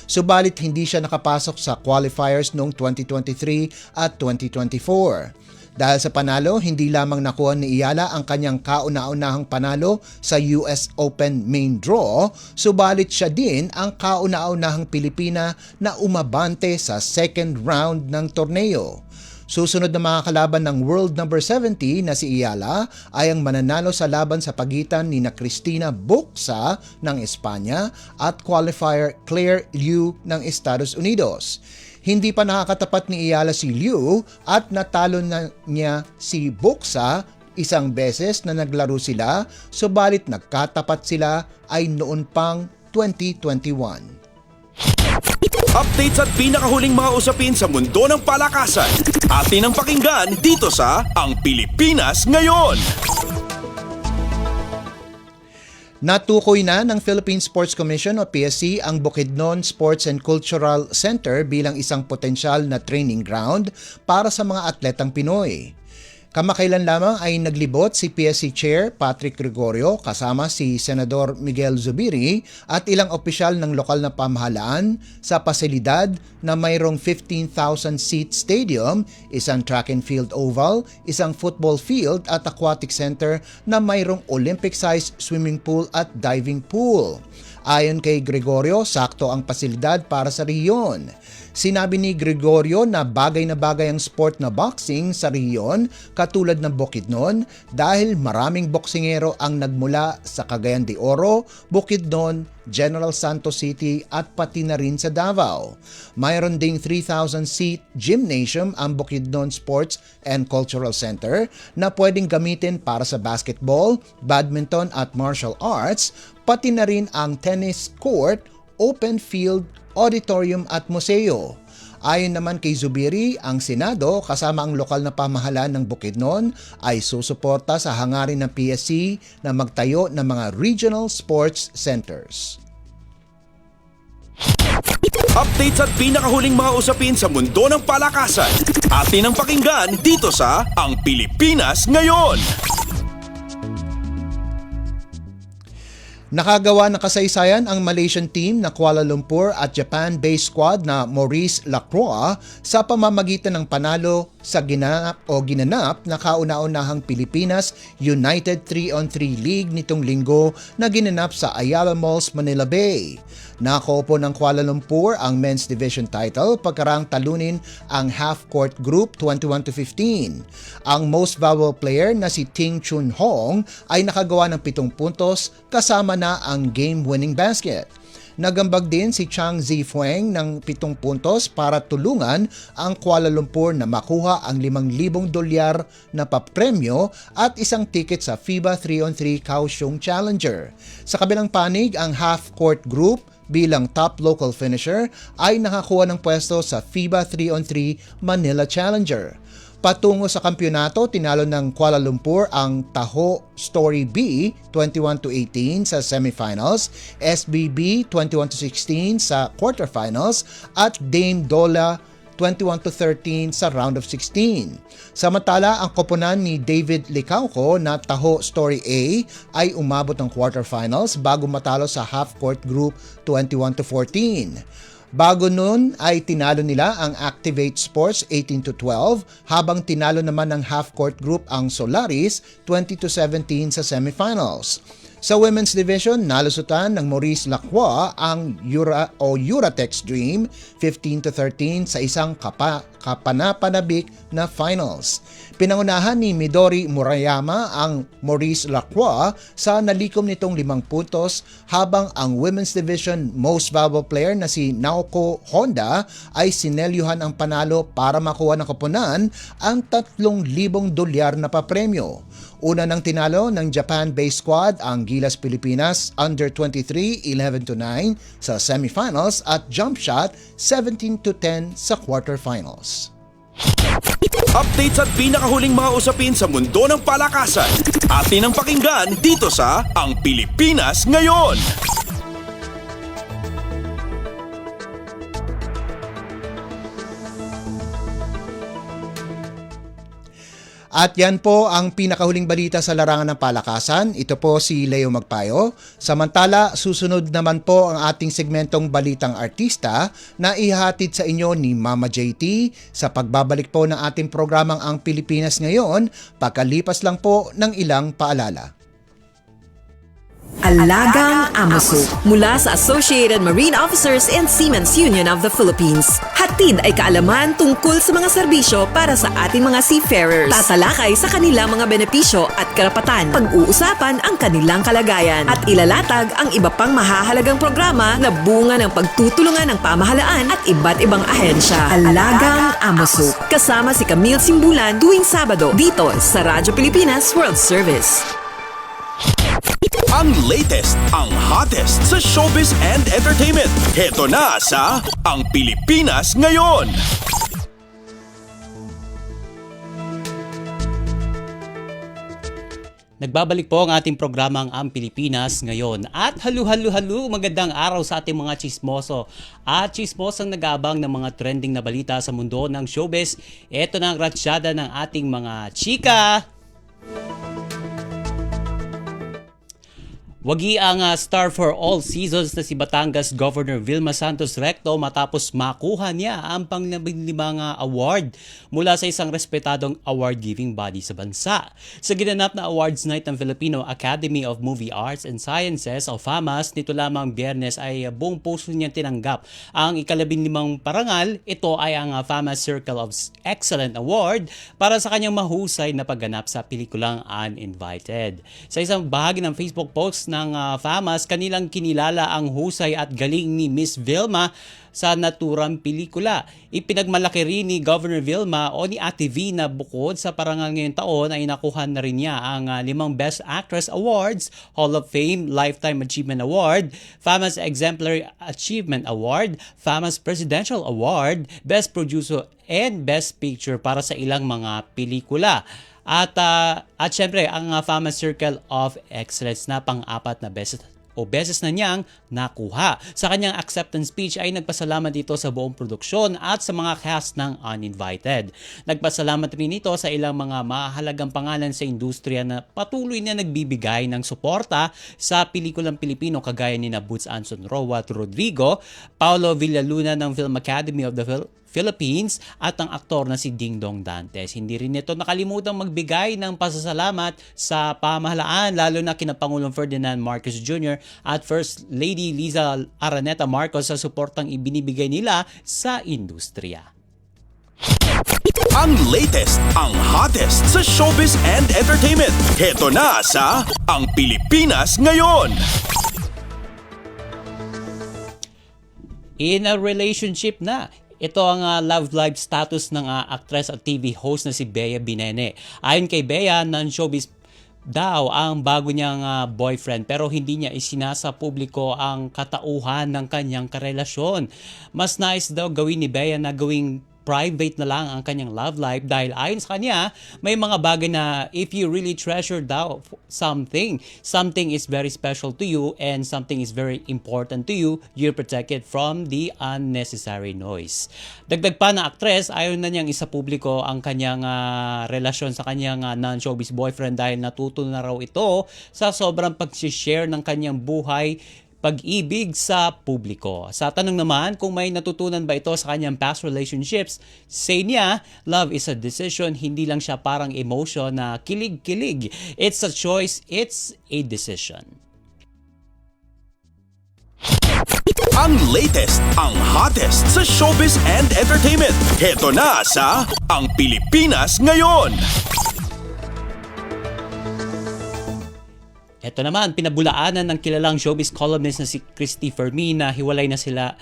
Subalit hindi siya nakapasok sa qualifiers noong 2023 at 2024. Dahil sa panalo, hindi lamang nakuha ni Ayala ang kanyang kauna-unahang panalo sa US Open main draw, subalit siya din ang kauna-unahang Pilipina na umabante sa second round ng torneo. Susunod na mga kalaban ng world number 70 na si Ayala ay ang mananalo sa laban sa pagitan ni na Cristina Bucsa ng Espanya at qualifier Claire Liu ng Estados Unidos. Hindi pa nakakatapat ni Ayala si Liu at natalo na niya si Bucsa isang beses na naglaro sila, subalit nagkatapat sila ay noon pang 2021. Updates at pinakahuling mga usapin sa mundo ng palakasan. Atin ang pakinggan dito sa Ang Pilipinas Ngayon. Natukoy na ng Philippine Sports Commission o PSC ang Bukidnon Sports and Cultural Center bilang isang potensyal na training ground para sa mga atletang Pinoy. Kamakailan lamang ay naglibot si PSC Chair Patrick Gregorio kasama si Senador Miguel Zubiri at ilang opisyal ng lokal na pamahalaan sa pasilidad na mayroong 15,000-seat stadium, isang track and field oval, isang football field at aquatic center na mayroong Olympic-sized swimming pool at diving pool. Ayon kay Gregorio, sakto ang pasilidad para sa rehiyon. Sinabi ni Gregorio na bagay ang sport na boxing sa rehiyon katulad ng Bukidnon dahil maraming boksingero ang nagmula sa Cagayan de Oro, Bukidnon, General Santos City at pati na rin sa Davao. Mayroon ding 3,000-seat gymnasium ang Bukidnon Sports and Cultural Center na pwedeng gamitin para sa basketball, badminton at martial arts, pati na rin ang tennis court, open field, auditorium at museo. Ayon naman kay Zubiri, ang Senado kasama ang lokal na pamahalaan ng Bukidnon ay susuporta sa hangarin ng PSC na magtayo ng mga regional sports centers. Updates at pinakahuling mga usapin sa mundo ng palakasan. Atin ang pakinggan dito sa Ang Pilipinas Ngayon. Nakagawa ng kasaysayan ang Malaysian team na Kuala Lumpur at Japan-based squad na Maurice Lacroix sa pamamagitan ng panalo sa ginanap na kauna-unahang Pilipinas United 3-on-3 League nitong linggo na ginanap sa Ayala Malls, Manila Bay. Nakaupo ng Kuala Lumpur ang men's division title pagkarang talunin ang half-court group 21-15. Ang most valuable player na si Ting Chun Hong ay nakagawa ng 7 puntos kasama na ang game-winning basket. Nagambag din si Chang Zifueng ng 7 puntos para tulungan ang Kuala Lumpur na makuha ang $5,000 na papremyo at isang ticket sa FIBA 3-on-3 Kaohsiung Challenger. Sa kabilang panig, ang half-court group bilang top local finisher ay nakakuha ng pwesto sa FIBA 3-on-3 Manila Challenger. Patungo sa kampyonato, tinalo ng Kuala Lumpur ang Taho Story B 21-18 sa semifinals, SBB 21-16 sa quarterfinals at Dame Dola 21-13 sa round of 16. Samantala, ang koponan ni David Licauco na Taho Story A ay umabot ng quarterfinals bago matalo sa half-court group 21-14. Bago nun ay tinalo nila ang Activate Sports 18-12 habang tinalo naman ng half-court group ang Solaris 20-17 sa semifinals. Sa women's division, nalusutan ng Maurice Lacroix ang Uratex Dream 15-13 sa isang kapanapanabik na finals. Pinangunahan ni Midori Murayama ang Maurice Lacroix sa nalikom nitong 5 puntos habang ang women's division most valuable player na si Naoko Honda ay sinelyuhan ang panalo para makuha ng koponan ang $3,000 na papremyo. Una nang tinalo ng Japan-based squad ang Gilas Pilipinas under 23 11-9 sa semifinals at jump shot 17-10 sa quarterfinals. Updates at pinakahuling mga usapin sa mundo ng palakasan. Atin ang pakinggan dito sa Ang Pilipinas Ngayon. At yan po ang pinakahuling balita sa larangan ng palakasan. Ito po si Leo Magpayo. Samantala, susunod naman po ang ating segmentong Balitang Artista na ihatid sa inyo ni Mama JT sa pagbabalik po ng ating programang Ang Pilipinas Ngayon, pagkalipas lang po ng ilang paalala. Alagang Amoso mula sa Associated Marine Officers and Seamen's Union of the Philippines. Hatid ay kaalaman tungkol sa mga serbisyo para sa ating mga seafarers. Tatalakay sa kanilang mga benepisyo at karapatan. Pag-uusapan ang kanilang kalagayan at ilalatag ang iba pang mahahalagang programa na bunga ng pagtutulungan ng pamahalaan at iba't ibang ahensya. Alagang Amoso. Kasama si Camille Simbulan tuwing Sabado dito sa Radyo Pilipinas World Service. Ang latest, ang hottest sa showbiz and entertainment. Heto na sa Ang Pilipinas Ngayon. Nagbabalik po ang ating programang Ang Pilipinas Ngayon. At halu, magandang araw sa ating mga chismoso. At chismosang nag-aabang ng mga trending na balita sa mundo ng showbiz. Ito na ang ratsyada ng ating mga chika. Wagi ang star for all seasons na si Batangas Governor Vilma Santos Recto matapos makuha niya ang pang-15 award mula sa isang respetadong award-giving body sa bansa. Sa ginanap na awards night ng Filipino Academy of Movie Arts and Sciences o FAMAS, nito lamang Biyernes ay buong puso niyang tinanggap ang ika-15 parangal. Ito ay ang FAMAS Circle of Excellence Award para sa kanyang mahusay na pagganap sa pelikulang Uninvited. Sa isang bahagi ng Facebook post ng FAMAS, kanilang kinilala ang husay at galing ni Miss Vilma sa naturang pelikula. Ipinagmalaki rin ni Governor Vilma o ni Ate V na bukod sa parangal ngayong taon ay nakuha na rin niya ang 5 Best Actress Awards, Hall of Fame Lifetime Achievement Award, FAMAS Exemplary Achievement Award, FAMAS Presidential Award, Best Producer and Best Picture para sa ilang mga pelikula. At syempre, ang FAMAS Circle of Excellence na pang-apat na Best beses na niyang nakuha. Sa kanyang acceptance speech ay nagpasalamat ito sa buong produksyon at sa mga cast ng Uninvited. Nagpasalamat rin ito sa ilang mga mahalagang pangalan sa industriya na patuloy na nagbibigay ng suporta sa pelikulang Pilipino kagaya ni Boots Anson Roa at Rodrigo, Paolo Villaluna ng Film Academy of the Philippines at ang aktor na si Ding Dong Dantes. Hindi rin ito nakalimutang magbigay ng pasasalamat sa pamahalaan lalo na kina Pangulong Ferdinand Marcos Jr. at First Lady Liza Araneta Marcos sa suportang ibinibigay nila sa industriya. Ang latest, ang hottest sa showbiz and entertainment. Heto na sa Ang Pilipinas Ngayon. In a relationship na. Ito ang love life status ng actress at TV host na si Bea Binene. Ayon kay Bea, non-showbiz daw ang bago niyang boyfriend pero hindi niya isinasa publiko ang katauhan ng kanyang karelasyon. Mas nice daw gawin ni Bea na gawing private na lang ang kanyang love life dahil ayon sa kanya, may mga bagay na if you really treasure daw something is very special to you and something is very important to you, you protect it from the unnecessary noise. Dagdag pa na actress, ayon na niyang isa publiko ang kanyang relasyon sa kanyang non-showbiz boyfriend dahil natuto na raw ito sa sobrang pag-share ng kanyang buhay pag-ibig sa publiko. Sa tanong naman kung may natutunan ba ito sa kanyang past relationships, say niya, love is a decision, hindi lang siya parang emotion na kilig-kilig. It's a choice, it's a decision. Ang latest, ang hottest sa showbiz and entertainment. Heto na sa Ang Pilipinas Ngayon. Ito naman, pinabulaanan ng kilalang showbiz columnist na si Christy Fermin na hiwalay na sina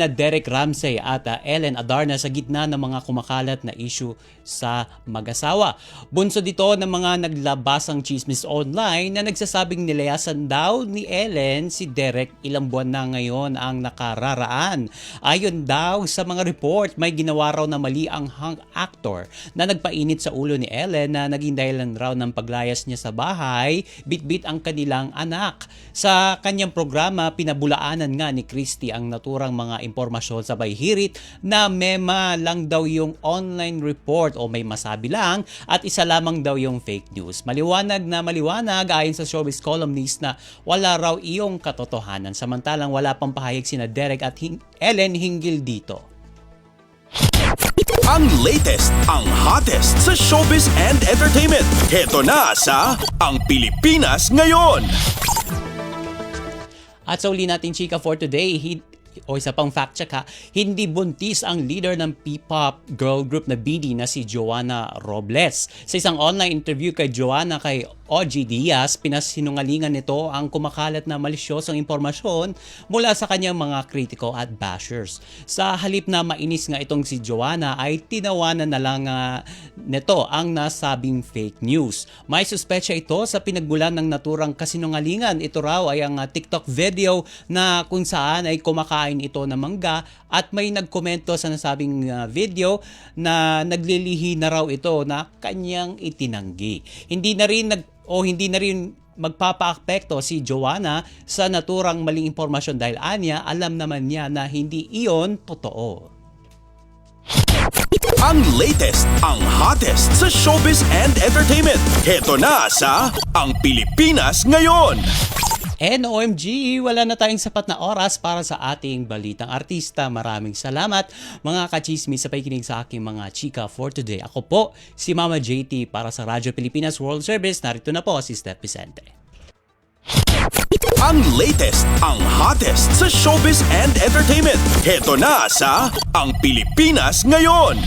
Derek Ramsey at Ellen Adarna sa gitna ng mga kumakalat na issue sa mag-asawa. Bunso dito ng mga naglabasang chismis online na nagsasabing nilayasan daw ni Ellen si Derek ilang buwan na ngayon ang nakararaan. Ayon daw sa mga report, may ginawa raw na mali ang hang actor na nagpainit sa ulo ni Ellen na naging dahilan raw ng paglayas niya sa bahay, bitbit ang kanilang anak. Sa kanyang programa, pinabulaanan nga ni Christy ang naturang mga impormasyon sabay hirit na mema lang daw yung online report o may masabi lang at isa lamang daw yung fake news. Maliwanag na maliwanag ayon sa showbiz columnist na wala raw iyong katotohanan samantalang wala pang pahayag sina Derek at Ellen hinggil dito. Ang latest, ang hottest sa showbiz and entertainment. Heto na sa Ang Pilipinas Ngayon. At sa uli natin chika for today, isa pang fact check hindi buntis ang leader ng P-pop girl group na BD na si Joanna Robles. Sa isang online interview kay Joanna kay OG Diaz, pinasinungalingan nito ang kumakalat na malisyosong impormasyon mula sa kanyang mga kritiko at bashers. Sa halip na mainis nga itong si Joanna ay tinawanan na lang nito ang nasabing fake news. May suspetsya ito sa pinagmulan ng naturang kasinungalingan. Ito raw ay ang TikTok video na kung saan ay kumakain ito ng mangga at may nagkomento sa nasabing video na naglilihi na raw ito na kanyang itinanggi. Hindi na rin magpapaapekto si Joanna sa naturang maling impormasyon dahil anya alam naman niya na hindi iyon totoo. Ang latest, ang hottest sa showbiz and entertainment. Heto na sa Ang Pilipinas Ngayon. And OMG, wala na tayong sapat na oras para sa ating balitang artista. Maraming salamat mga kachismis sa pakikinig sa aking mga chika for today. Ako po si Mama JT para sa Radyo Pilipinas World Service. Narito na po si Steph Vicente. Ang latest, ang hottest sa showbiz and entertainment. Heto na sa Ang Pilipinas Ngayon.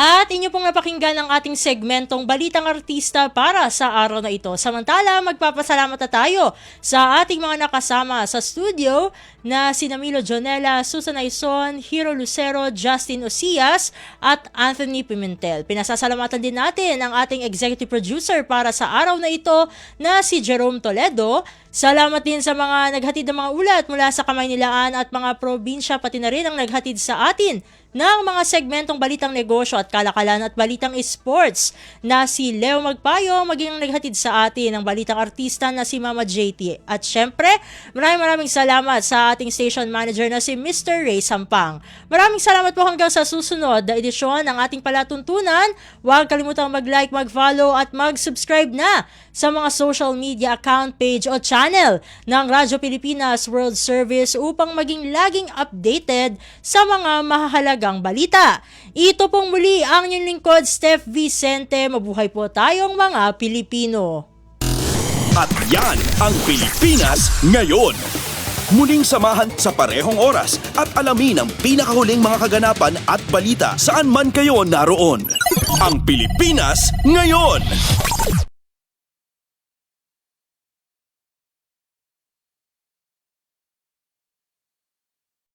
At inyo pong napakinggan ang ating segmentong Balitang Artista para sa araw na ito. Samantala, magpapasalamat na tayo sa ating mga nakasama sa studio na sina Milo Jonella, Susan Aison, Hiro Lucero, Justin Osias at Anthony Pimentel. Pinasasalamatan din natin ang ating executive producer para sa araw na ito na si Jerome Toledo. Salamat din sa mga naghatid ng mga ulat mula sa Kamaynilaan at mga probinsya, pati na rin ang naghatid sa atin ng mga segmentong Balitang Negosyo at Kalakalan at Balitang Sports na si Leo Magpayo, maging ang naghatid sa atin ng Balitang Artista na si Mama JT. At syempre, maraming salamat sa ating station manager na si Mr. Ray Sampang. Maraming salamat po hanggang sa susunod na edisyon ng ating palatuntunan. Huwag kalimutang mag-like, mag-follow at mag-subscribe na sa mga social media account, page o channel ng Radyo Pilipinas World Service upang maging laging updated sa mga mahalagang balita. Ito pong muli ang inyong lingkod, Steph Vicente. Mabuhay po tayong mga Pilipino. At yan ang Pilipinas Ngayon. Muling samahan sa parehong oras at alamin ang pinakahuling mga kaganapan at balita saan man kayo naroon. Ang Pilipinas Ngayon.